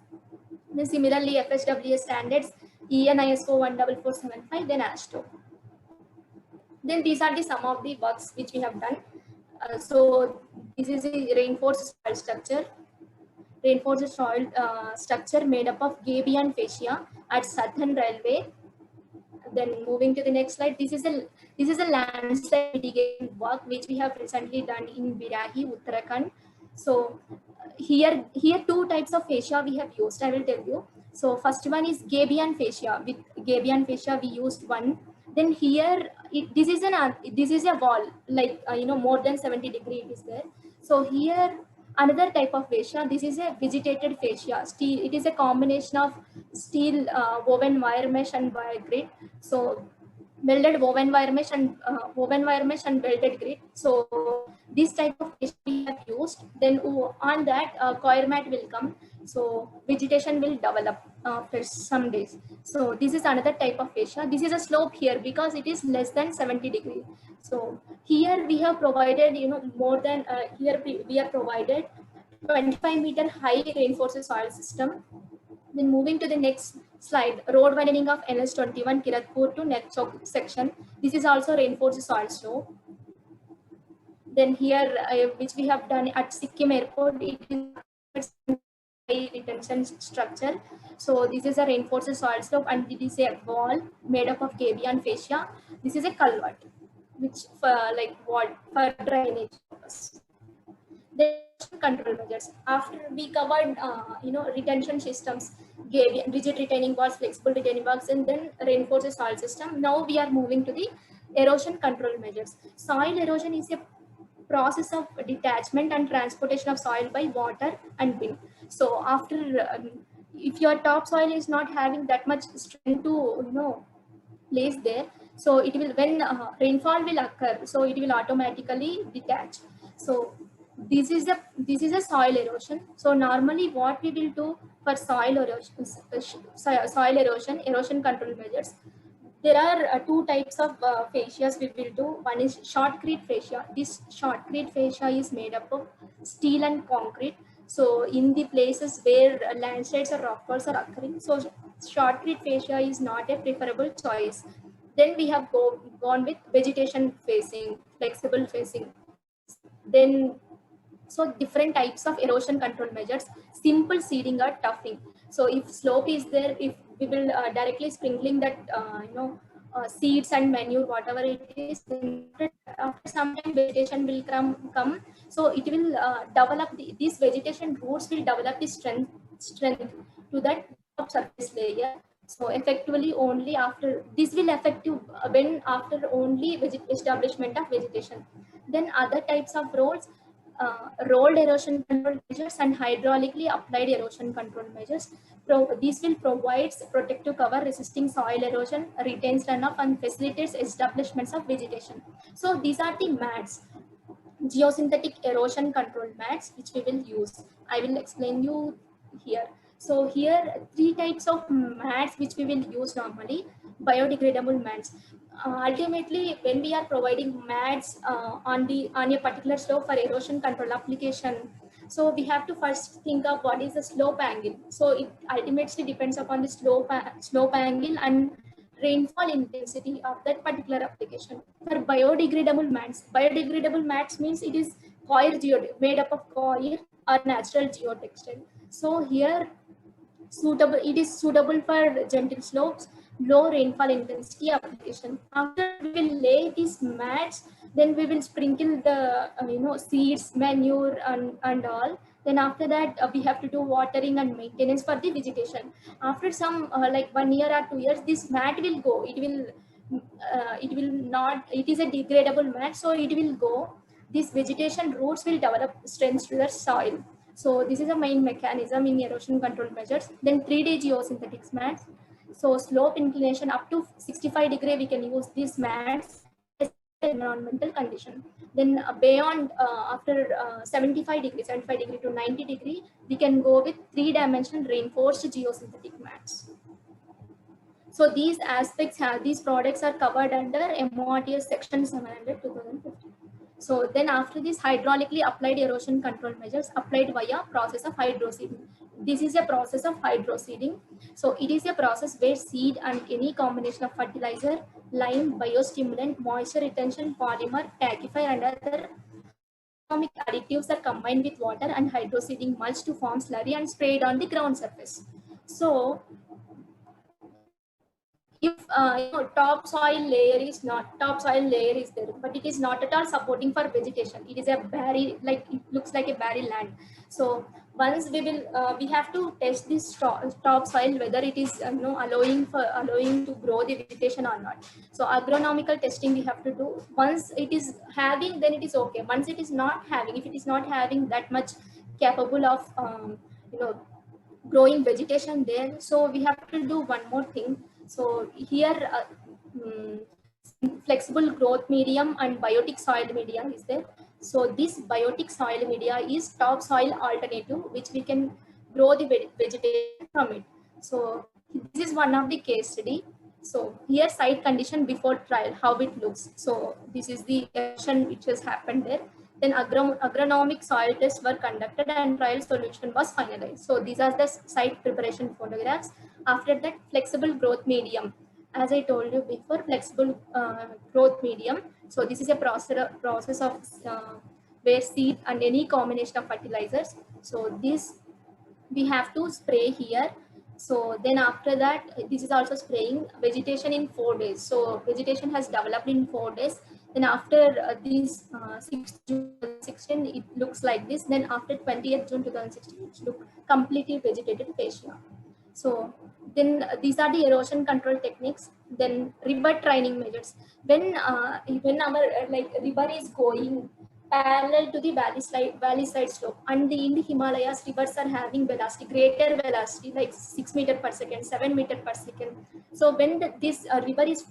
Then similarly FSWS standards, EN ISO 14475, then ASHTO. Then these are the some of the works which we have done. So this is a reinforced soil structure. Reinforced soil structure made up of gabion fascia at Southern Railway. Then moving to the next slide, this is a landslide mitigation work which we have recently done in Birahi, Uttarakhand. So here two types of fascia we have used, I will tell you. So first one is gabion fascia. With gabion fascia we used one. Then here this is a wall, like more than 70 degree it is there. So here another type of fascia, this is a vegetated fascia, steel. It is a combination of steel woven wire mesh and wire grid. So welded woven wire mesh and welded grid. So this type of fascia we have used. Then on that coir mat will come. So vegetation will develop after some days. So this is another type of fascia. This is a slope here because it is less than 70 degrees. So here we have provided more than here we are provided 25-meter high reinforced soil system. Then moving to the next slide, road widening of NS21 Kiratpur to Netchok section. This is also reinforced soil slope. Then here, which we have done at Sikkim Airport, it is retention structure. So this is a reinforced soil slope, and it is a wall made up of gabion and fascia. This is a culvert, which for like wall for drainage purpose. The control measures. After we covered, retention systems, rigid retaining walls, flexible retaining walls, and then reinforced soil system. Now we are moving to the erosion control measures. Soil erosion is a process of detachment and transportation of soil by water and wind. So after, if your topsoil is not having that much strength to, place there, so it will, when rainfall will occur, so it will automatically detach. So this is a soil erosion. So normally what we will do for soil erosion, erosion control measures, there are two types of fascias we will do. One is shotcrete fascia. This shotcrete fascia is made up of steel and concrete. So in the places where landslides or rockfalls are occurring, so shotcrete fascia is not a preferable choice. Then we have gone with vegetation facing, flexible facing. Then, so different types of erosion control measures, simple seeding or toughing. So if slope is there, if we will directly sprinkling that, seeds and manure, whatever it is, then after some time vegetation will come. So it will develop, these vegetation roots will develop the strength to that top surface layer. So effectively only after, this will effective when after only establishment of vegetation. Then other types of roads, rolled erosion control measures and hydraulically applied erosion control measures. These will provide protective cover resisting soil erosion, retains runoff, and facilitates establishments of vegetation. So these are the mats, geosynthetic erosion control mats, which we will use. I will explain you here. So here three types of mats which we will use normally. Biodegradable mats. Ultimately, when we are providing mats on a particular slope for erosion control application, so we have to first think of what is the slope angle. So it ultimately depends upon the slope angle and rainfall intensity of that particular application. For biodegradable mats means it is made up of coir or natural geotextile. So here it is suitable for gentle slopes, low rainfall intensity application. After we will lay these mats, then we will sprinkle the seeds, manure, and all. Then after that, we have to do watering and maintenance for the vegetation. After some like 1 year or 2 years, this mat will go. It will not. It is a degradable mat, so it will go. These vegetation roots will develop strength to the soil. So this is a main mechanism in erosion control measures. Then 3D geosynthetics mats. So slope inclination up to 65 degree, we can use these mats as environmental condition. Then beyond after 75 degree to 90 degree, we can go with 3-dimensional reinforced geosynthetic mats. So these aspects these products are covered under MORTS section 700 2015. So then after this, hydraulically applied erosion control measures applied via process of hydroseeding. This is a process of hydroseeding. So it is a process where seed and any combination of fertilizer, lime, biostimulant, moisture retention, polymer, tackifier, and other economic additives are combined with water and hydroseeding mulch to form slurry and sprayed on the ground surface. So if topsoil layer is there, but it is not at all supporting for vegetation, it is a barren, like it looks like a barren land. So once we have to test this topsoil whether it is allowing to grow the vegetation or not. So agronomical testing we have to do. Once it is having, then it is okay. Once it is not having, if it is not having that much capable of growing vegetation there, so we have to do one more thing. So here flexible growth medium and biotic soil media is there. So this biotic soil media is topsoil alternative which we can grow the vegetation from it. So this is one of the case study. So here site condition before trial, how it looks. So this is the action which has happened there. Then agronomic soil tests were conducted and trial solution was finalized. So these are the site preparation photographs. After that, flexible growth medium as I told you before, flexible growth medium. So this is a process of where seed and any combination of fertilizers. So this we have to spray here. So then after that, this is also spraying vegetation in 4 days. So vegetation has developed in 4 days. Then after this 6th June 2016, it looks like this. Then after 20th June 2016, it looks completely vegetated fascia. So then these are the erosion control techniques. Then river training measures. When our like river is going parallel to the valley side slope, and in the Himalayas, rivers are having velocity, greater velocity, like 6 meter per second, 7 meter per second. So when this river is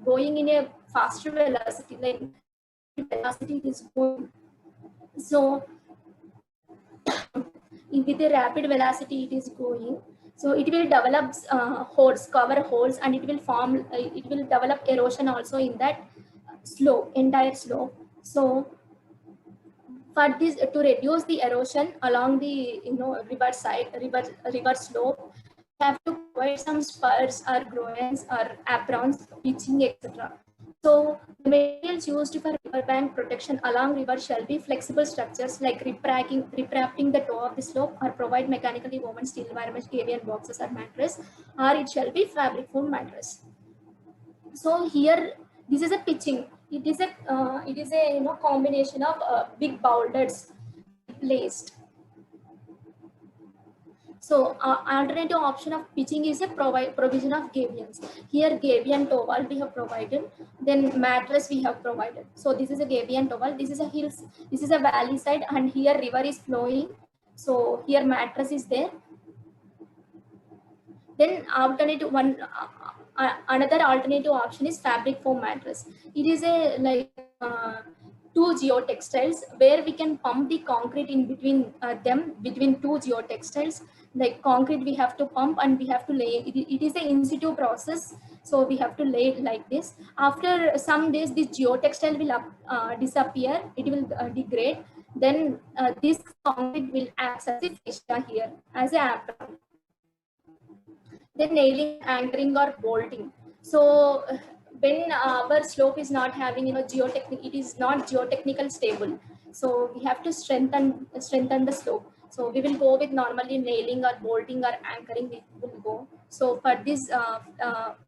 going in a faster velocity, like velocity is going, so with a rapid velocity it is going, so it will develop holes, cover holes, and it will form it will develop erosion also in that slope, entire slope. So for this, to reduce the erosion along the river side, river slope, we have to provide some spurs or groins or aprons, pitching, etc. So the materials used for riverbank protection along river shall be flexible structures like reprafting the toe of the slope, or provide mechanically woven steel wire mesh, KVN boxes or mattress, or it shall be fabric foam mattress. So here, this is a pitching. It is a combination of big boulders placed. So alternative option of pitching is a provision of gabions. Here gabion towel we have provided, then mattress we have provided. So this is a gabion towel, this is a hills, this is a valley side, and here river is flowing. So here mattress is there. Then alternative one, another alternative option is fabric foam mattress. It is a like two geotextiles where we can pump the concrete in between them, between two geotextiles. Like concrete we have to pump and we have to lay. It is an in situ process. So we have to lay it like this. After some days, this geotextile will disappear. It will degrade. Then this concrete will act as a fascia here as an apron. Then nailing, anchoring, or bolting. So when our slope is not having it is not geotechnical stable. So we have to strengthen the slope. So we will go with normally nailing or bolting or anchoring. We will go. So for this,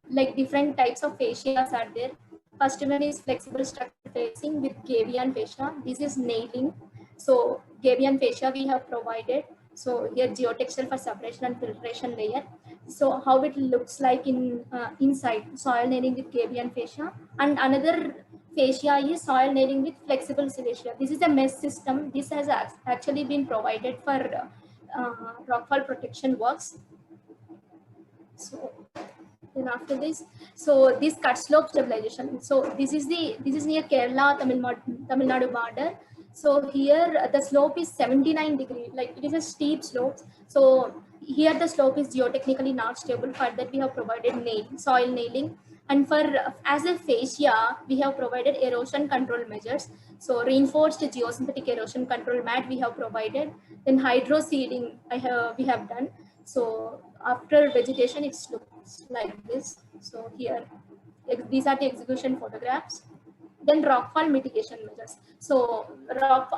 like different types of fascias are there. First one is flexible structure facing with gabion fascia. This is nailing. So gabion fascia we have provided. So here geotextile for separation and filtration layer. So how it looks like in inside, soil nailing with gabion fascia. And another fascia is soil nailing with flexible silicea. This is a mesh system. This has actually been provided for rockfall protection works. So then after this, so this cut slope stabilization. So this is near Kerala, Tamil Nadu border. So here the slope is 79 degrees, like it is a steep slope. So here the slope is geotechnically not stable. For that we have provided soil nailing, and for as a fascia we have provided erosion control measures. So reinforced geosynthetic erosion control mat we have provided. Then hydro seeding we have done. So after vegetation it looks like this. So here these are the execution photographs. Then rockfall mitigation measures. So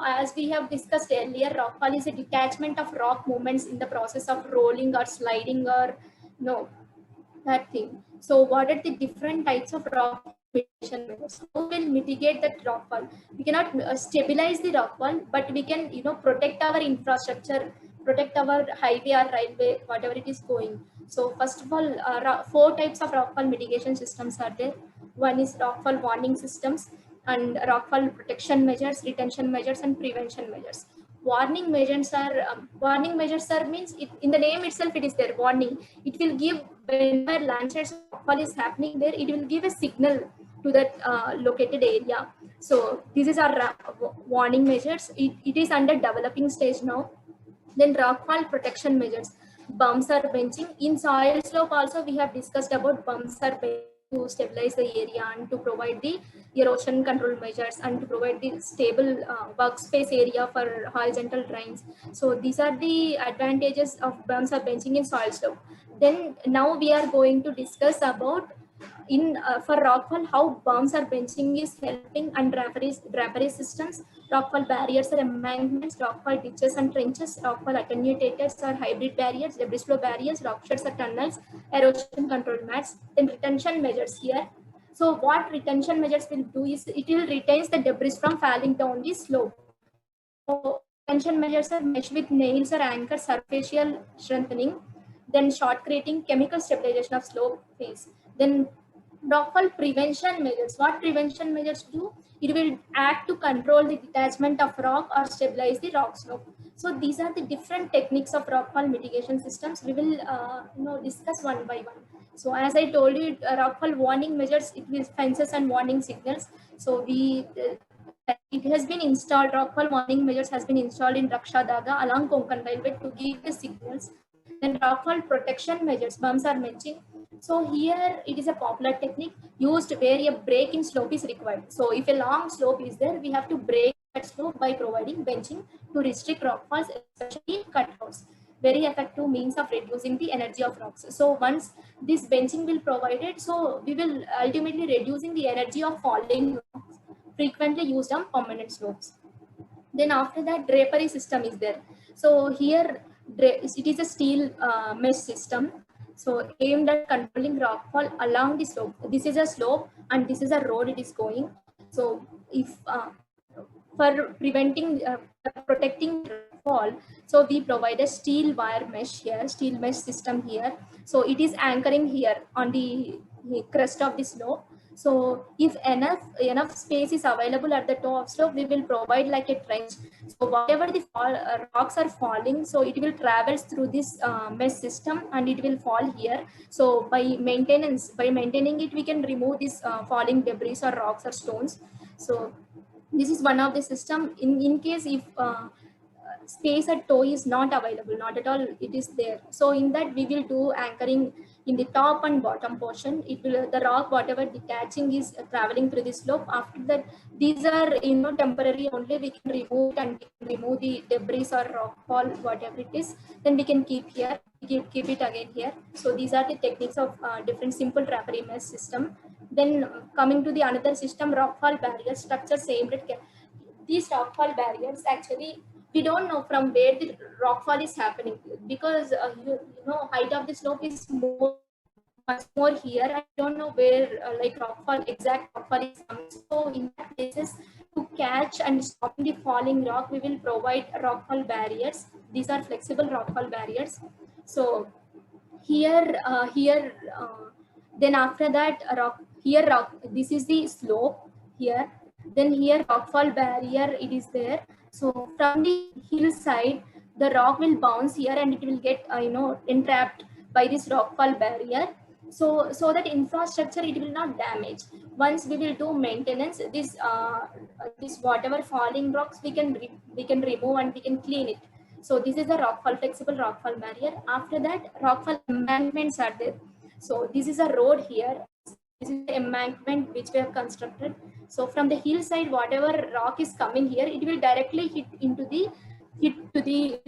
as we have discussed earlier, rockfall is a detachment of rock movements in the process of rolling or sliding or that thing. So what are the different types of rock mitigation measures? How will mitigate that rockfall? We cannot stabilize the rockfall, but we can protect our infrastructure, protect our highway or railway, whatever it is going. So first of all, 4 types of rockfall mitigation systems are there. One is rockfall warning systems, and rockfall protection measures, retention measures, and prevention measures. Warning measures are means in the name itself it is there, warning. It will give whenever landslide rockfall is happening there, it will give a signal to that located area. So this is our warning measures. It is under developing stage now. Then rockfall protection measures, bumps or benching. In soil slope also we have discussed about bumps or benching to stabilize the area and to provide the erosion control measures and to provide the stable workspace area for horizontal drains. So these are the advantages of bumps or benching in soil slope. Then now we are going to discuss about for rockfall, how berms or benching is helping, and drapery systems, rockfall barriers or embankments, rockfall ditches and trenches, rockfall attenuators or hybrid barriers, debris flow barriers, rock sheds or tunnels, erosion control mats, then retention measures here. So what retention measures will do is it will retain the debris from falling down the slope. So retention measures are mesh with nails or anchor surfacial strengthening, then shotcreting, chemical stabilization of slope face. Then rockfall prevention measures. What prevention measures do? It will act to control the detachment of rock or stabilize the rock slope. So these are the different techniques of rockfall mitigation systems. We will discuss one by one. So as I told you, rockfall warning measures, it will fences and warning signals. So it has been installed, rockfall warning measures has been installed in Raksha Daga along Konkan Railway to give the signals. Then rockfall protection measures, bumps are mentioned. So here it is a popular technique used where a break in slope is required. So if a long slope is there, we have to break that slope by providing benching to restrict rockfalls, especially cutouts. Very effective means of reducing the energy of rocks. So once this benching will provided, so we will ultimately reducing the energy of falling rocks frequently used on permanent slopes. Then after that, drapery system is there. So here it is a steel mesh system. So aimed at controlling rockfall along the slope. This is a slope and this is a road it is going. So if for preventing, protecting fall, so we provide a steel wire mesh here, steel mesh system here. So it is anchoring here on the crest of the slope. So if enough space is available at the top of slope, we will provide like a trench. So whatever the rocks are falling, so it will travel through this mesh system and it will fall here. So by maintaining it, we can remove this falling debris or rocks or stones. So this is one of the system. In case if space at toe is not available, not at all, it is there. So in that we will do anchoring in the top and bottom portion. It will, the rock whatever detaching is traveling through the slope. After that, these are temporary only. We can remove it and remove the debris or rock fall, whatever it is. Then we can keep here, keep it again here. So these are the techniques of different simple drapery mesh system. Then coming to the another system, rockfall barrier structure aimed at these rockfall barriers. Actually, we don't know from where the rockfall is happening, because height of the slope is much more here. I don't know where like exact rockfall is coming. So in that cases, to catch and stop the falling rock, we will provide rockfall barriers. These are flexible rockfall barriers. So here then after that, this is the slope here. Then here rockfall barrier it is there. So from the hillside, the rock will bounce here and it will get entrapped by this rockfall barrier. So that infrastructure it will not damage. Once we will do maintenance, this whatever falling rocks we can remove and we can clean it. So this is a flexible rockfall barrier. After that, rockfall embankments are there. So this is a road here. This is the embankment which we have constructed. So from the hillside, whatever rock is coming here, it will directly hit to the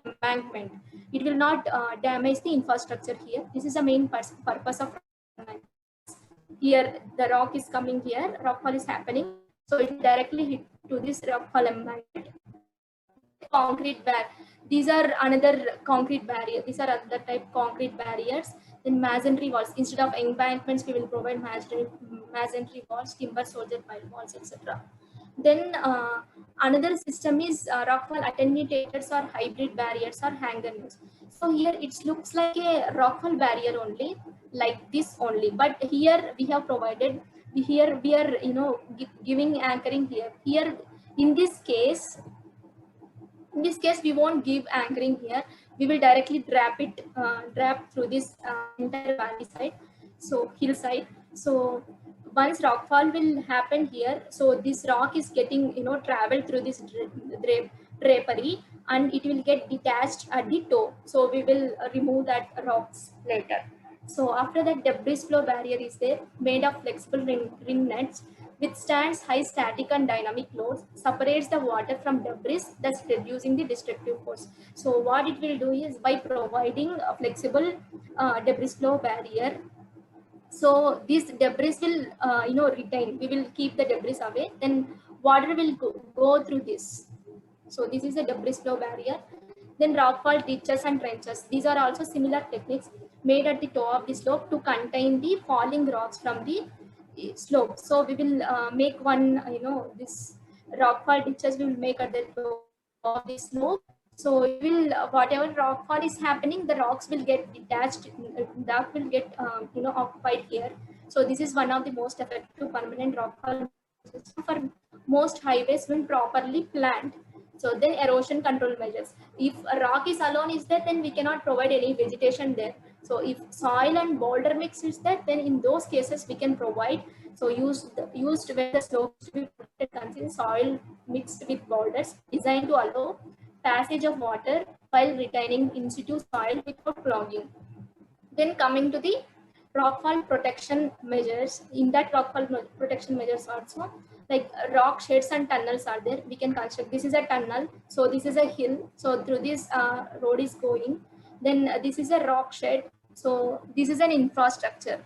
embankment. It will not damage the infrastructure here. This is the main purpose of embankment. Here the rock is coming here, rockfall is happening. So it will directly hit to this rockfall embankment. Concrete barrier. These are another concrete barrier. These are other type concrete barriers. Then masonry walls. Instead of embankments, we will provide masonry walls, timber soldier pile walls, etc. Then another system is rockfall attenuators or hybrid barriers or hanger nets. So here it looks like a rockfall barrier only, like this only. But here we have provided. Here we are giving anchoring here. Here in this case, we won't give anchoring here. We will directly drap through this entire valley side, so hillside. So once rockfall will happen here, so this rock is getting travel through this drapery and it will get detached at the toe. So we will remove that rocks later. So after that, debris flow barrier is there, made of flexible ring nets, withstands high static and dynamic loads, separates the water from debris, thus reducing the destructive force. So what it will do is, by providing a flexible debris flow barrier, So this debris will, retain. We will keep the debris away. Then water will go through this. So this is a debris flow barrier. Then rockfall ditches and trenches. These are also similar techniques made at the top of the slope to contain the falling rocks from the slope. So we will make one, this rockfall ditches we will make at the top of the slope. So it will, whatever rockfall is happening, the rocks will get detached, that will get, occupied here. So this is one of the most effective permanent rockfall system for most highways when properly planned. So then erosion control measures. If a rock is alone is there, then we cannot provide any vegetation there. So if soil and boulder mix is there, then in those cases we can provide. So used where the slopes to be protected contain soil mixed with boulders designed to allow passage of water while retaining in situ soil without clogging. Then coming to the rockfall protection measures, in that rockfall protection measures also, like rock sheds and tunnels are there. We can construct. This is a tunnel. So this is a hill. So through this road is going. Then this is a rock shed. So this is an infrastructure.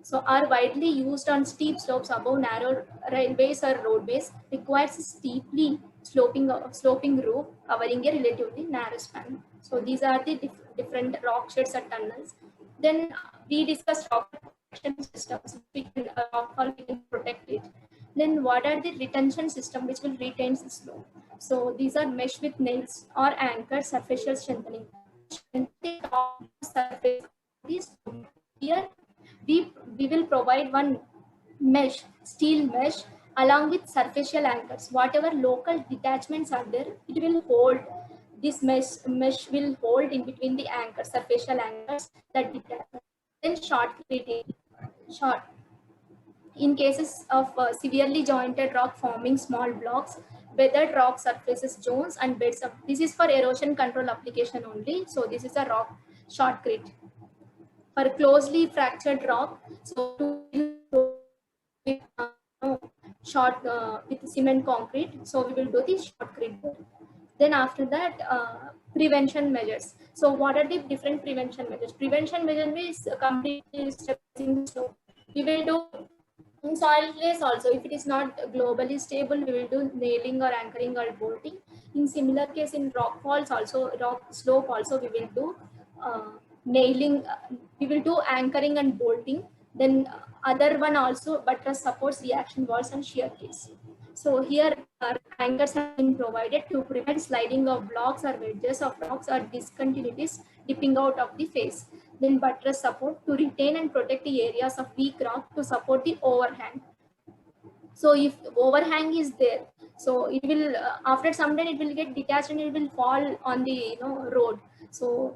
So are widely used on steep slopes above narrow railways or roadways, requires a steeply sloping roof covering a relatively narrow span. So these are the different rock sheds and tunnels. Then we discussed rock protection systems. We can we can protect it. Then what are the retention system which will retain the slope? So these are mesh with nails or anchor surfacial strengthening. Surface. Here we will provide one mesh, steel mesh, along with surfacial anchors. Whatever local detachments are there, it will hold. This mesh will hold in between the anchors, surfacial anchors that detach. Then short. In cases of severely jointed rock forming small blocks, weathered rock surfaces, zones and beds of. This is for erosion control application only. So this is a rock shotcrete. For closely fractured rock, so with, short with cement concrete. So we will do the shotcrete there. Then after that, prevention measures. So what are the different prevention measures? Prevention measure is completely stabilizing the slope. We will do in soil place also. If it is not globally stable, we will do nailing or anchoring or bolting. In similar case, in rock falls also, rock slope also, we will do nailing. We will do anchoring and bolting. Then other one also, buttress supports reaction walls and shear case. So here anchors have been provided to prevent sliding of blocks or wedges of rocks or discontinuities dipping out of the face. Then buttress support to retain and protect the areas of weak rock to support the overhang. So if overhang is there, so it will after some time it will get detached and it will fall on the road. So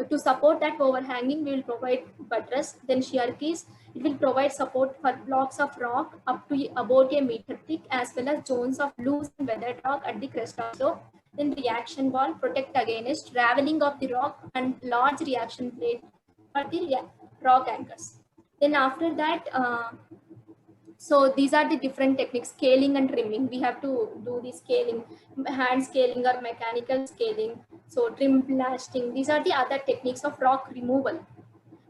to support that overhanging, we will provide buttress. Then shear keys, it will provide support for blocks of rock up to about a meter thick, as well as zones of loose and weathered rock at the crest of slope. Then reaction wall, protect against raveling of the rock, and large reaction plate for the rock anchors. Then after that, so these are the different techniques, scaling and trimming. We have to do the scaling, hand scaling or mechanical scaling. So trim blasting, these are the other techniques of rock removal.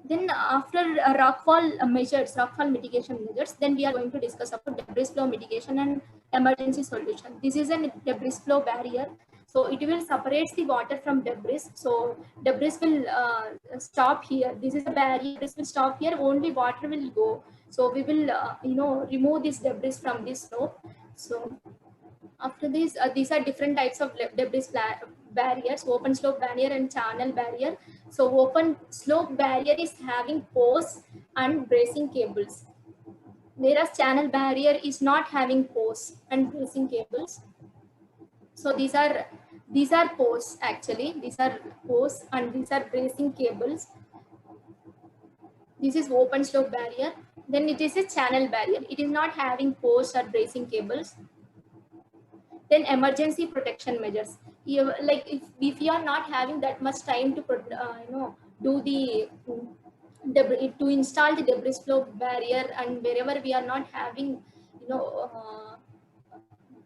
Then after rockfall measures, rockfall mitigation measures, then we are going to discuss about debris flow mitigation and emergency solution. This is a debris flow barrier. So it will separate the water from debris. So debris will stop here. This is a barrier. Debris will stop here. Only water will go. So we will, remove this debris from this slope. So after this, these are different types of debris barriers: open slope barrier and channel barrier. So open slope barrier is having posts and bracing cables, whereas channel barrier is not having posts and bracing cables. So these are posts actually. These are posts and these are bracing cables. This is open slope barrier. Then it is a channel barrier. It is not having posts or bracing cables. Then emergency protection measures. Like if you are not having that much time to do the to install the debris flow barrier, and wherever we are not having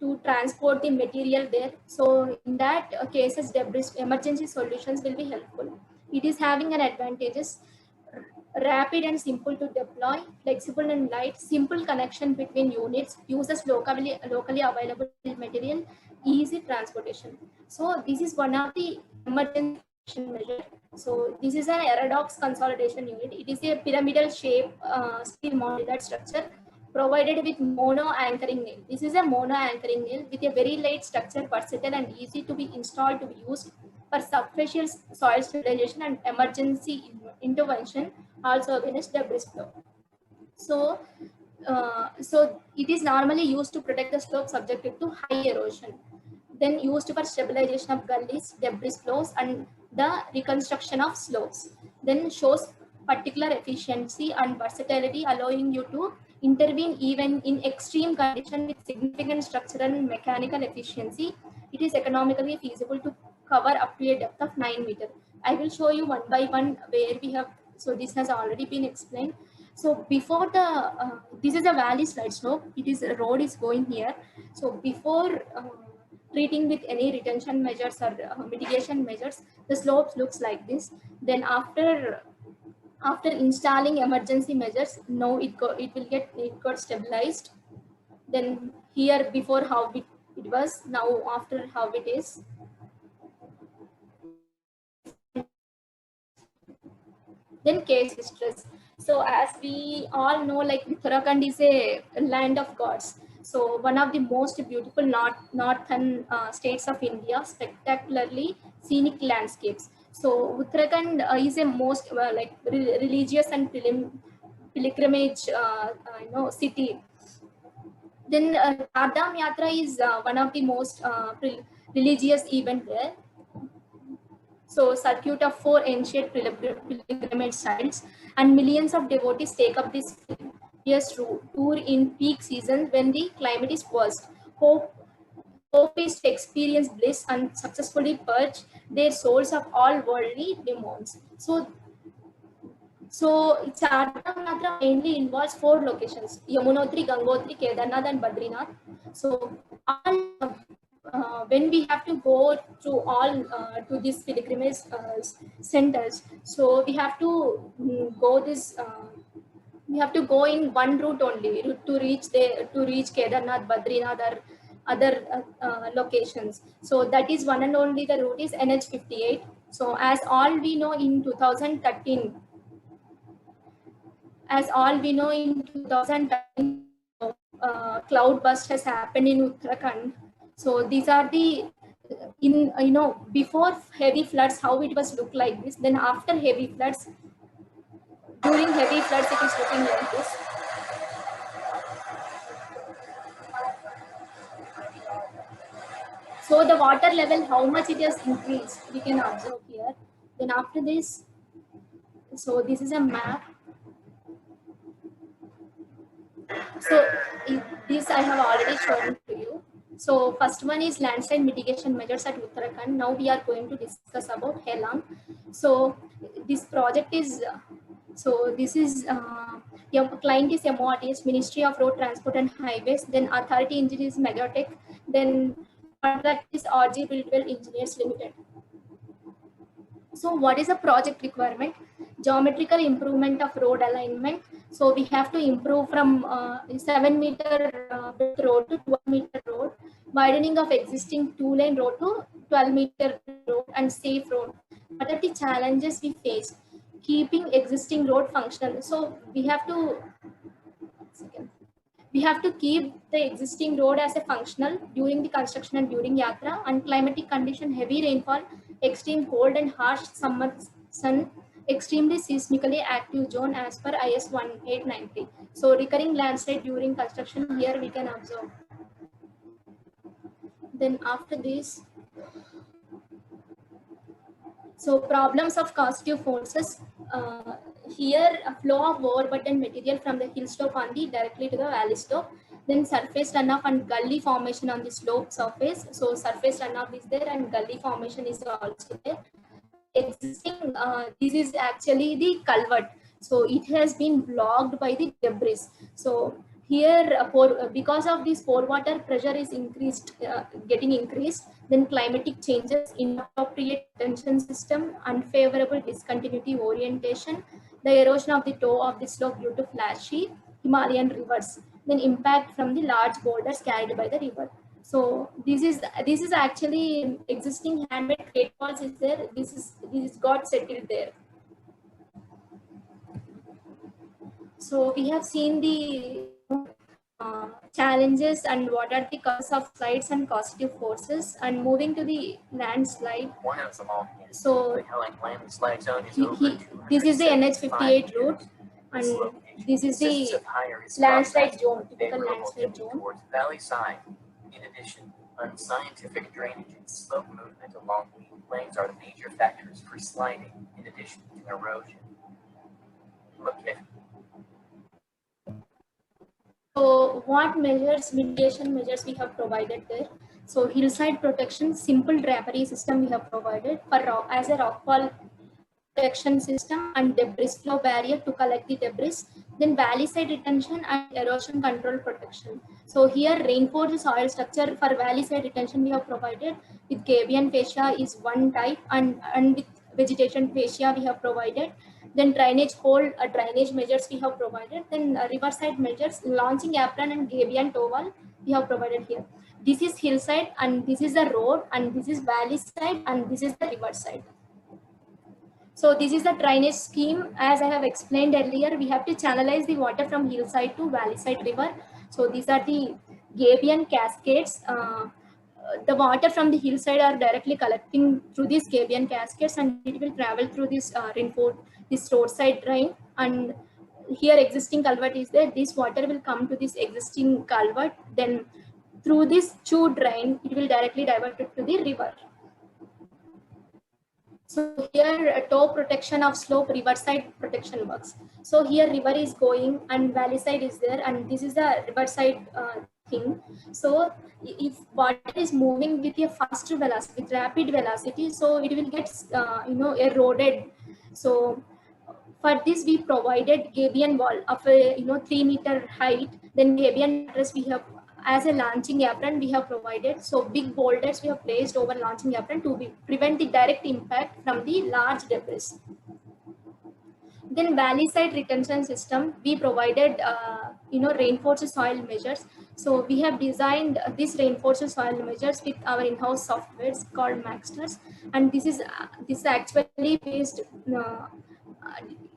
to transport the material there, so in that cases debris emergency solutions will be helpful. It is having an advantages. rapid and simple to deploy, flexible and light, simple connection between units, uses locally available material, easy transportation. So this is one of the emergency measure. So this is an Aerodox consolidation unit. It is a pyramidal shape steel modular structure provided with mono anchoring nail. This is a mono anchoring nail with a very light structure, versatile and easy to be installed to be used for superficial soil stabilization and emergency intervention, also against debris flow. So, so it is normally used to protect the slope subjected to high erosion. Then used for stabilization of gullies, debris flows, and the reconstruction of slopes. Then shows particular efficiency and versatility, allowing you to intervene even in extreme condition with significant structural and mechanical efficiency. It is economically feasible to cover up to a depth of 9 meters. I will show you one by one where we have, so this has already been explained. So before the, this is a valley slide slope, it is a road is going here. So before treating with any retention measures or mitigation measures, the slopes looks like this. Then after installing emergency measures, now it got stabilized. Then here before how it was, now after how it is. Then case stress. So as we all know, like Uttarakhand is a land of gods. So one of the most beautiful northern states of India, spectacularly scenic landscapes. So Uttarakhand is a most like religious and pilgrimage city. Then Chardham Yatra is one of the most religious event there. So circuit of 4 ancient pilgrimage sites, and millions of devotees take up this year's tour in peak season when the climate is worst. Hope is to experience bliss and successfully purge their souls of all worldly demons. So Chardham Yatra mainly involves 4 locations: Yamunotri, Gangotri, Kedarnath, and Badrinath. So all when we have to go to all to these pilgrimage centers, so we have to go this. We have to go in one route only to reach Kedarnath, Badrinath, or other locations. So that is one and only the route is NH 58. So as all we know in 2013. As all we know in 2013, cloud burst has happened in Uttarakhand. So these are the, before heavy floods, how it was look like this. Then after heavy floods, during heavy floods, it is looking like this. So the water level, how much it has increased, we can observe here. Then after this, so this is a map. So this I have already shown to you. So first one is landslide mitigation measures at Uttarakhand. Now we are going to discuss about Helang. So this project is, this is, your client is MORTS, Ministry of Road Transport and Highways. Then authority engineer is Megatech. Then contract is RG Buildwell Engineers Limited. So what is a project requirement? Geometrical improvement of road alignment. So we have to improve from 7 meter road to 12 meter road, widening of existing 2-lane road to 12 meter road, and safe road. What are the challenges we face? Keeping existing road functional. So we have to keep the existing road as a functional during the construction and during yatra, and climatic condition, heavy rainfall, extreme cold and harsh summer sun, extremely seismically active zone as per IS 1893. So recurring landslide during construction, here we can observe. Then after this, so problems of causative forces. Here a flow of overburden material from the hill slope on the directly to the valley slope. Then surface runoff and gully formation on the slope surface. So surface runoff is there and gully formation is also there. Existing, this is actually the culvert. So it has been blocked by the debris. So here, because of this, pore water pressure is getting increased. Then climatic changes, inappropriate tension system, unfavorable discontinuity orientation, the erosion of the toe of the slope due to flashy Himalayan rivers, then impact from the large boulders carried by the river. So this is actually existing handmade great walls is there. This got settled there. So we have seen the challenges and what are the causes of slides and causative forces, and moving to the landslide. One of them all. So The Helling landslide zone is over this is the 275 NH58 route, meters. and This location this is consists the of high-risk landslide rock zone, masses typical favorable landslide to zone. towards the valley side. In addition, unscientific drainage and slope movement along the plains are the major factors for sliding, in addition to erosion. Location. So what measures, mitigation measures we have provided there? So hillside protection, simple drapery system we have provided for rock, as a rockfall protection system, and debris flow barrier to collect the debris. Then valley side retention and erosion control protection. So here reinforced soil structure for valley side retention we have provided with gabion fascia is one type, and with vegetation fascia we have provided. Then drainage hole, drainage measures we have provided. Then riverside measures, launching apron and gabion toe wall we have provided here. This is hillside, and this is the road, and this is valley side, and this is the river side. So this is the drainage scheme. As I have explained earlier, we have to channelize the water from hillside to valley side river. So these are the gabion cascades. The water from the hillside are directly collecting through these gabion cascades, and it will travel through this this roadside drain. And here existing culvert is there. This water will come to this existing culvert. Then through this chu drain, it will directly divert it to the river. So here toe protection of slope, riverside protection works. So here river is going and valley side is there, and this is the riverside thing. So if water is moving with a faster velocity, with rapid velocity, so it will get eroded. So for this we provided gabion wall of a 3-meter height. Then gabion mattress we have as a launching apron we have provided. So big boulders we have placed over launching apron to prevent the direct impact from the large debris. Then valley side retention system, we provided reinforced soil measures. So we have designed these reinforced soil measures with our in-house softwares called Maxters, and this is actually based.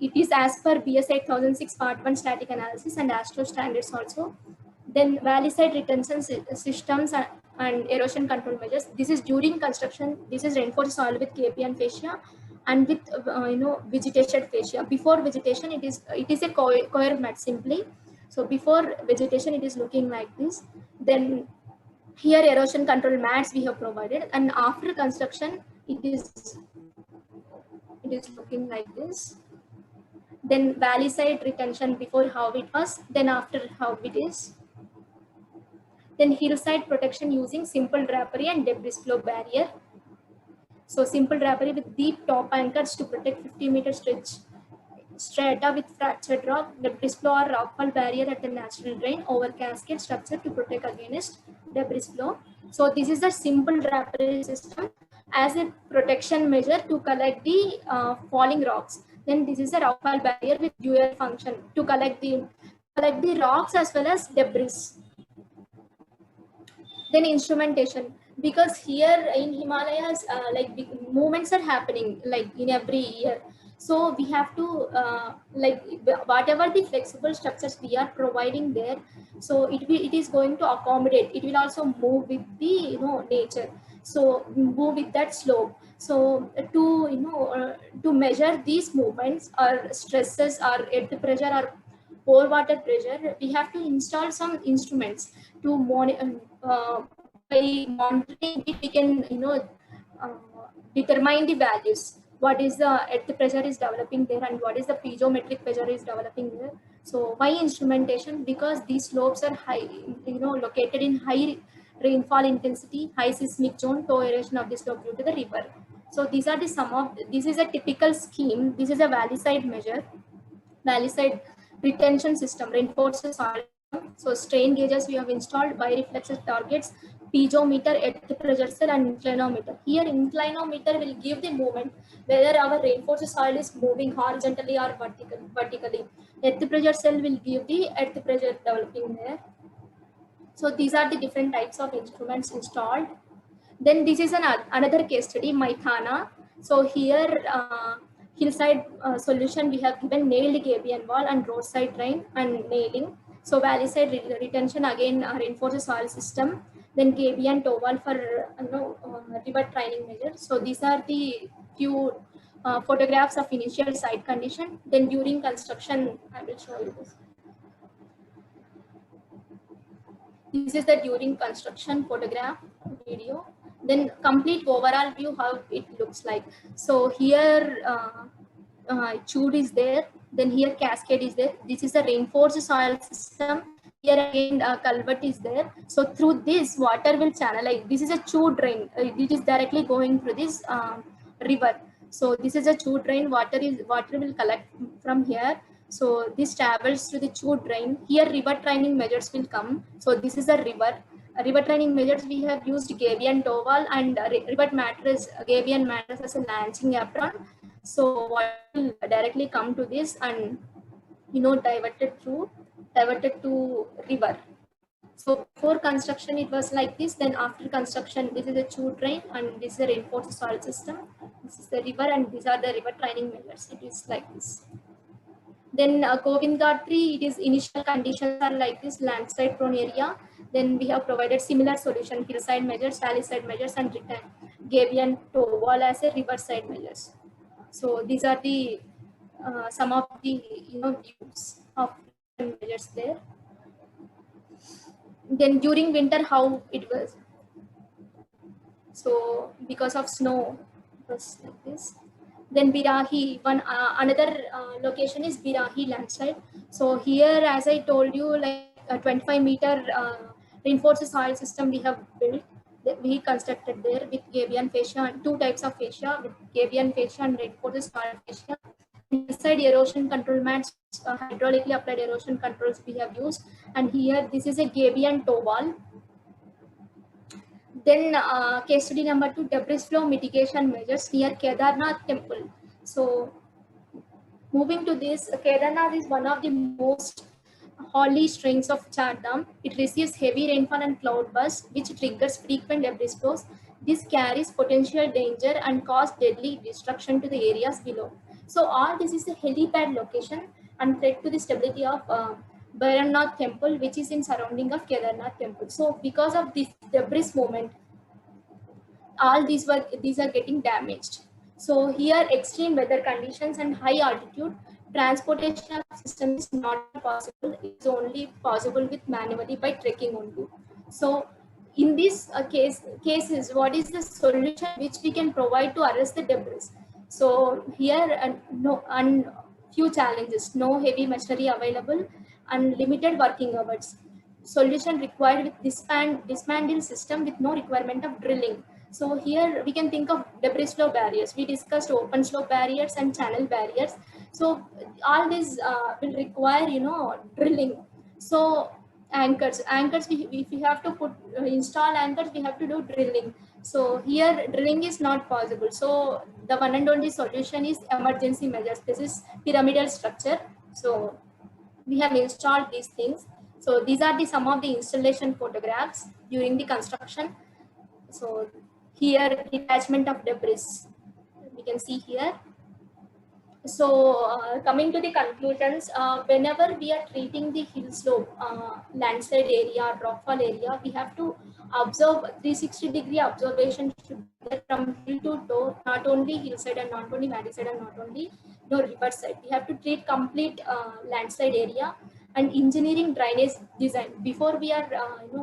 It is as per BS 8006 Part 1 static analysis and ASTRO standards also. Then valley side retention systems and erosion control measures. This is during construction. This is reinforced soil with gabion fascia and with vegetated fascia. Before vegetation, it is a coir mat simply. So before vegetation, it is looking like this. Then here erosion control mats we have provided, and after construction, it is looking like this. Then valley side retention before how it was, then after how it is. Then hillside protection using simple drapery and debris flow barrier. So simple drapery with deep top anchors to protect 50-meter stretch strata with fractured rock, debris flow or rockfall barrier at the natural drain over cascade structure to protect against debris flow. So this is a simple drapery system as a protection measure to collect the falling rocks. Then this is a rockfall barrier with dual function to collect the rocks as well as debris. Then instrumentation, because here in Himalayas movements are happening like in every year. So we have to whatever the flexible structures we are providing there, so it is going to accommodate. It will also move with the nature. So move with that slope. So to measure these movements or stresses or earth pressure or pore water pressure, we have to install some instruments to monitor. By monitoring it, we can determine the values. What is the earth pressure is developing there, and what is the piezometric pressure is developing there. So why instrumentation? Because these slopes are high, located in high rainfall intensity, high seismic zone, toe erosion of the slope due to the river. So these are this is a typical scheme. This is a valley side measure, valley side retention system, reinforced soil. So strain gauges we have installed, bireflexes targets, piezometer, earth pressure cell, and inclinometer. Here inclinometer will give the movement whether our reinforced soil is moving horizontally or vertically. Earth pressure cell will give the earth pressure developing there. So these are the different types of instruments installed. Then this is another case study, Maithana. So here hillside solution we have given nailed Gabion wall and roadside drain and nailing. So valley side retention again reinforced soil system. Then Gabion toe wall for river training measures. So these are the few photographs of initial site condition. Then during construction, I will show you this. This is the during construction photograph video. Then complete overall view how it looks like. So here chute is there. Then here cascade is there. This is a reinforced soil system. Here again culvert is there. So through this water will channelize. This is a chute drain. It is directly going through this river. So this is a chute drain. Water will collect from here. So this travels to the chute drain. Here river training measures will come. So this is a river. River training measures we have used Gabion toe wall and river mattress, Gabion mattress as a launching apron. So water will directly come to this and diverted to river. So before construction it was like this. Then after construction, this is a chute drain and this is a reinforced soil system. This is the river and these are the river training measures. It is like this. Then Govindgatri, it is initial conditions are like this, landslide prone area. Then we have provided similar solution, hillside measures, valley side measures, and written Gabion toe wall as a riverside measures. So these are the some of the views of measures there. Then during winter, how it was. So because of snow, it was like this. Then Birahi, another location is Birahi landslide. So here, as I told you, like a 25-meter reinforced soil system we have built. We constructed there with Gabion fascia and two types of fascia, with Gabion fascia and reinforced soil fascia. Inside erosion control mats, hydraulically applied erosion controls we have used. And here, this is a Gabion toe wall. Then case study number 2, debris flow mitigation measures near Kedarnath temple. So moving to this, Kedarnath is one of the most holy strings of Chardham. It receives heavy rainfall and cloud bursts, which triggers frequent debris flows. This carries potential danger and cause deadly destruction to the areas below. So all this is a helipad location and threat to the stability of Bhairanath temple, which is in surrounding of Kedarnath temple. So because of this debris movement, all these are getting damaged. So here extreme weather conditions and high altitude, transportation of system is not possible. It's only possible with manually by trekking only. So in this cases, what is the solution which we can provide to arrest the debris? So here few challenges: no heavy machinery available and limited working hours. Solution required with dismantle system with no requirement of drilling. So here we can think of debris flow barriers. We discussed open slope barriers and channel barriers. So all these will require drilling. So anchors if we have to install anchors, we have to do drilling. So here drilling is not possible. So the one and only solution is emergency measures. This is pyramidal structure. So we have installed these things. So these are some of the installation photographs during the construction. So here detachment of debris we can see here. So coming to the conclusions, whenever we are treating the hill slope, landslide area, rockfall area, we have to observe 360-degree observation from hill to toe, not only hillside and not only valley side and not only river side. We have to treat complete landslide area and engineering drainage design. Before we are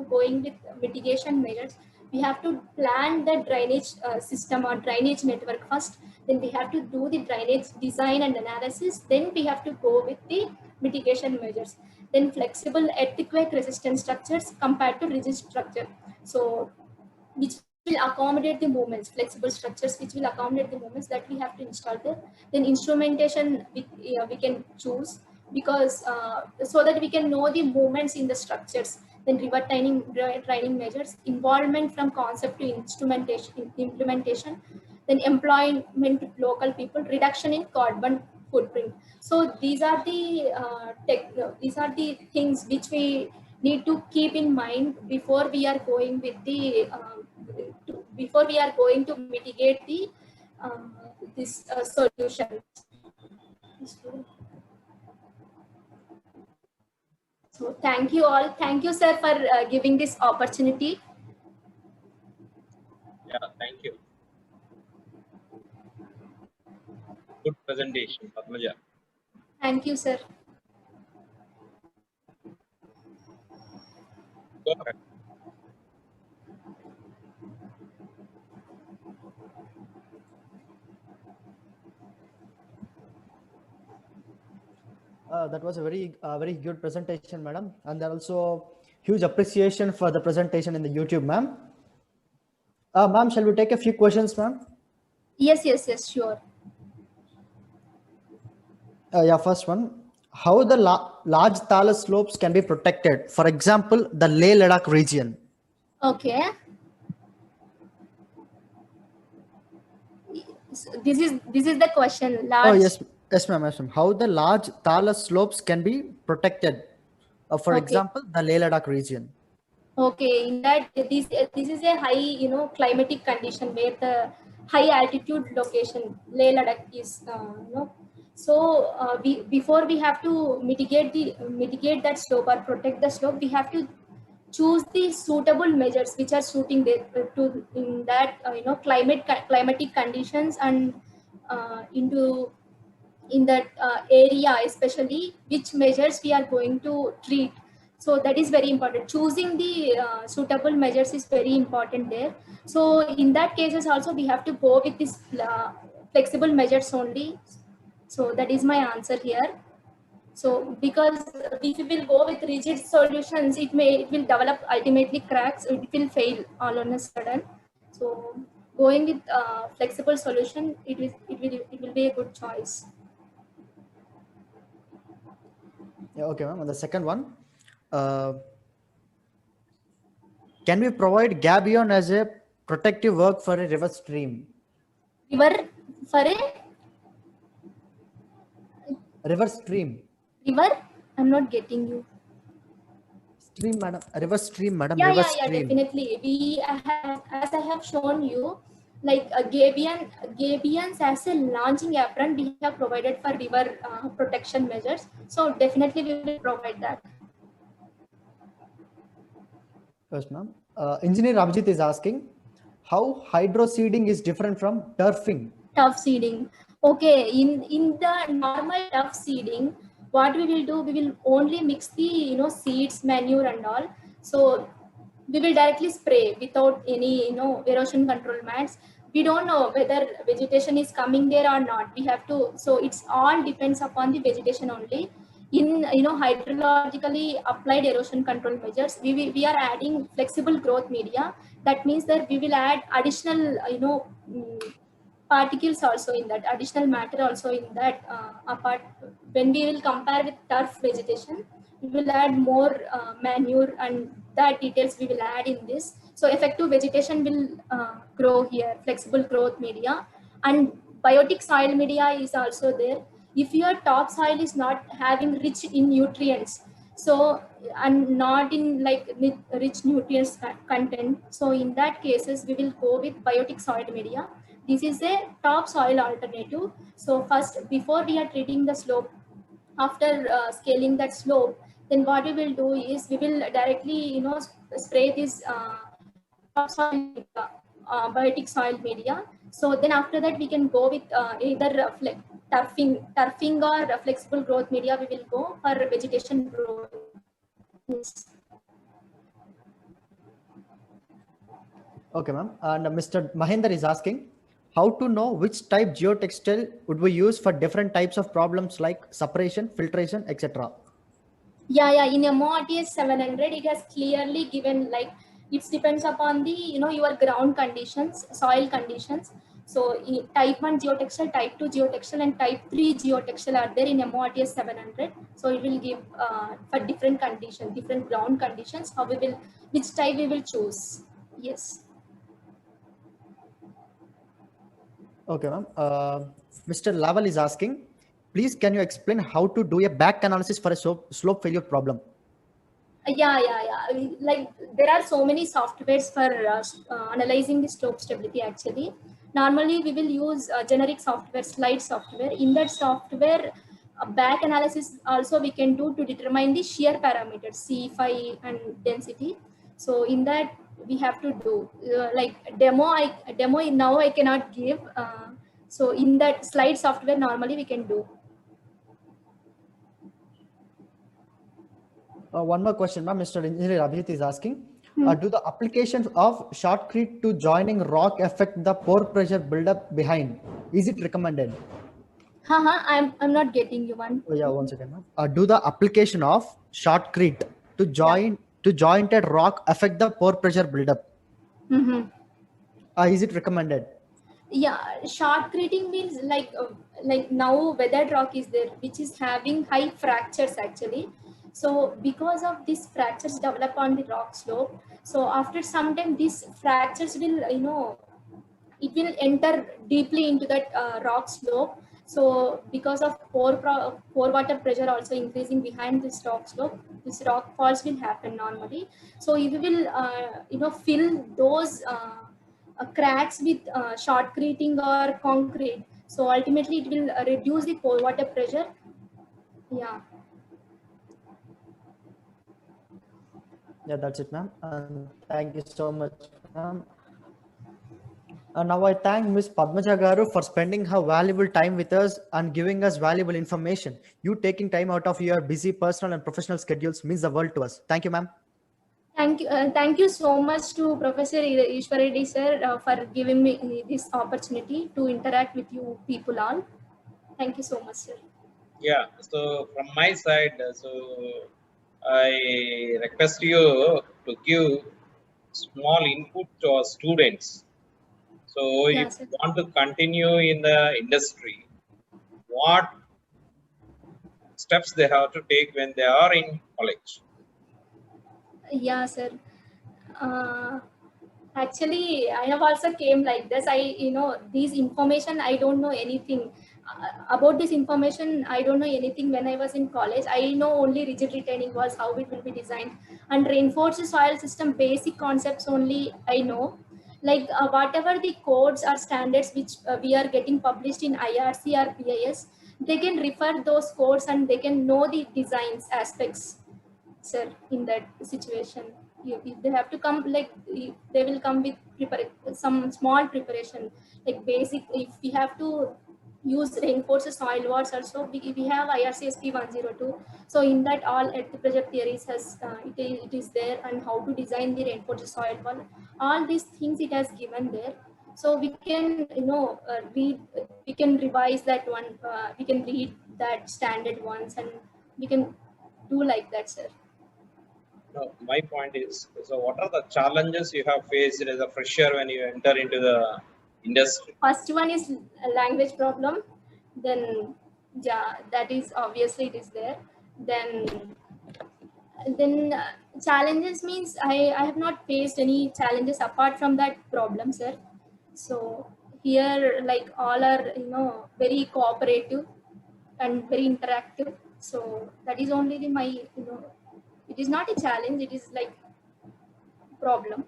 going with mitigation measures, we have to plan the drainage system or drainage network first. Then we have to do the drainage design and analysis. Then we have to go with the mitigation measures. Then flexible earthquake resistant structures compared to rigid structure. So which will accommodate the movements, flexible structures which will accommodate the movements that we have to install there. Then instrumentation we can choose, because so that we can know the movements in the structures. then river training measures, involvement from concept to implementation, then employment to local people, reduction in carbon footprint. So these are the things which we need to keep in mind before we are going with the before we are going to mitigate the this solution. So thank you all. Thank you, sir, for giving this opportunity. Yeah, thank you. Good presentation, Padmaja. Thank you, sir. Go ahead. That was a very good presentation, madam, and there also huge appreciation for the presentation in the YouTube, ma'am. Ma'am, shall we take a few questions, ma'am? Yes, sure. Yeah, first one. How the large talus slopes can be protected? For example, the Leh Ladakh region. Okay. So this is the question. Large. Oh yes, ma'am. Yes, ma'am. How the large talus slopes can be protected? For Okay. example, the Leh Ladakh region. Okay, in that this is a high climatic condition where the high altitude location Leh Ladakh is so before we have to mitigate that slope or protect the slope, we have to choose the suitable measures which are suiting to in that climatic conditions and in that area, especially which measures we are going to treat. So that is very important. Choosing the suitable measures is very important there. So in that cases also we have to go with this flexible measures only. So that is my answer here. So because if we will go with rigid solutions, it will develop ultimately cracks. It will fail all on a sudden. So going with flexible solution, it will be a good choice. Yeah, okay, ma'am. And the second one, can we provide gabion as a protective work for a river stream? River for a River stream. river? I'm not getting you. Stream, madam. River stream, madam. Yeah, River yeah, stream. definitely. As I have shown you, like a gabions as a launching apron, we have provided for river protection measures. So definitely we will provide that. Yes, ma'am. Engineer Abhijit is asking, how hydroseeding is different from turfing? Turf seeding. Okay, in the normal turf seeding, what we will do, we will only mix the seeds, manure and all. So we will directly spray without any erosion control mats. We don't know whether vegetation is coming there or not. We have to, so it's all depends upon the vegetation only. In hydrologically applied erosion control measures, we are adding flexible growth media. That means that we will add additional particles also in that, additional matter also in that apart. When we will compare with turf vegetation, we will add more manure, and that details we will add in this. So effective vegetation will grow here, flexible growth media, and biotic soil media is also there. If your topsoil is not having rich in nutrients, so and not in like rich nutrients content, so in that cases we will go with biotic soil media. This is a topsoil alternative. So first, before we are treating the slope, after scaling that slope, then what we will do is we will directly spray this topsoil biotic soil media. So then after that we can go with either turfing or flexible growth media. We will go for vegetation growth. Yes. Okay, ma'am. And Mr. Mahinder is asking, how to know which type geotextile would we use for different types of problems like separation, filtration, etc.? Yeah. In MORTS 700, it has clearly given, like, it depends upon the your ground conditions, soil conditions. So type 1 geotextile, type 2 geotextile, and type 3 geotextile are there in MORTS 700. So it will give for different conditions, different ground conditions, how we will, which type we will choose. Yes. Okay, ma'am. Mr. Laval is asking, please can you explain how to do a back analysis for a slope failure problem? Yeah. Like there are so many softwares for analyzing the slope stability. Actually, normally we will use generic software, slide software. In that software, back analysis also we can do to determine the shear parameters, C5 and density. So in that we have to do like demo now I cannot give. So in that slide software normally we can do. One more question, ma'am. Mr. Engineer Abhijit is asking, do the applications of shotcrete to joining rock affect the pore pressure buildup behind? Is it recommended? I'm not getting you one. Oh, yeah, one second, ma'am. Do the application of shotcrete to jointed rock affect the pore pressure buildup? Is it recommended? Yeah, shotcreting means like now weathered rock is there, which is having high fractures actually. So because of these fractures develop on the rock slope, so after some time these fractures will it will enter deeply into that rock slope. So because of pore water pressure also increasing behind this rock slope, this rock falls will happen normally. So if we will fill those cracks with shotcreting or concrete, so ultimately it will reduce the pore water pressure. Yeah. Yeah, that's it, ma'am. Thank you so much, ma'am. Now I thank Ms. Padmaja Garu for spending her valuable time with us and giving us valuable information. You taking time out of your busy personal and professional schedules means the world to us. Thank you, ma'am. Thank you so much to Professor Ishwar Reddy sir for giving me this opportunity to interact with you people all. Thank you so much, sir. Yeah, so from my side, so I request you to give small input to our students. So Yeah, if sir. you want to continue in the industry, what steps they have to take when they are in college? Yeah, sir. Actually, I have also came like this. These information, I don't know anything about this information. I don't know anything when I was in college. I know only rigid retaining walls, how it will be designed, and reinforced soil system basic concepts only I know. Like whatever the codes or standards which we are getting published in IRC or PIS, they can refer those codes and they can know the designs aspects, sir. In that situation, if they have to come, like they will come with some small preparation, like basic. If we have to use reinforced soil walls also, we have IRCSP 102. So in that all earth pressure theories has it is there, and how to design the reinforced soil wall, all these things it has given there. So we can read, we can revise that one, we can read that standard ones, and we can do like that, sir. No, my point is, so what are the challenges you have faced as a fresher when you enter into the industry? First one is a language problem. Then, yeah, that is obviously it is there. Then challenges means I have not faced any challenges apart from that problem, sir. So here, like all are very cooperative and very interactive. So that is only my it is not a challenge. It is like problem.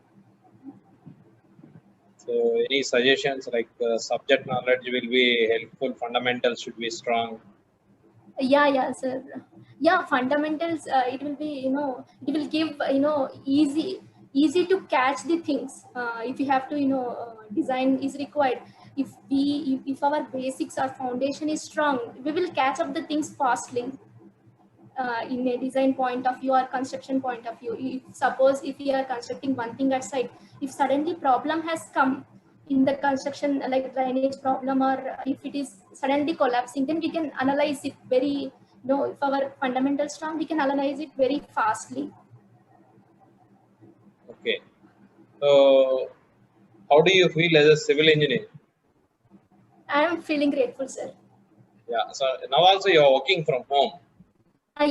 So any suggestions like subject knowledge will be helpful, fundamentals should be strong. Yeah, sir. Yeah, fundamentals, it will be it will give easy to catch the things. If you have to design is required. If our basics or foundation is strong, we will catch up the things fastly. In a design point of view or construction point of view, if we are constructing one thing at site, if suddenly problem has come in the construction, like drainage problem, or if it is suddenly collapsing, then we can analyze it very, if our fundamental strong, we can analyze it very fastly. Okay. So how do you feel as a civil engineer? I am feeling grateful, sir. Yeah. So now also you are working from home,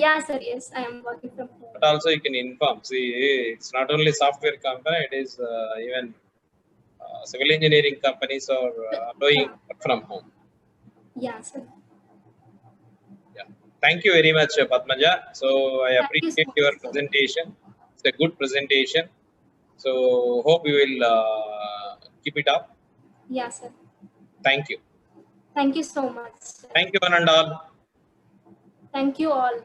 Yeah, sir. Yes, I am working from home. but also you can inform. See, it's not only software company; it is even civil engineering companies are doing work from home. Yeah, sir. Yeah. Thank you very much, Padmaja. So I Thank you so appreciate much, your sir. presentation. It's a good presentation. So hope you will keep it up. Yeah, sir. Thank you. Thank you so much, sir. Thank you, one and all. Thank you all.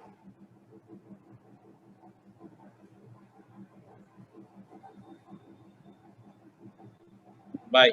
Bye.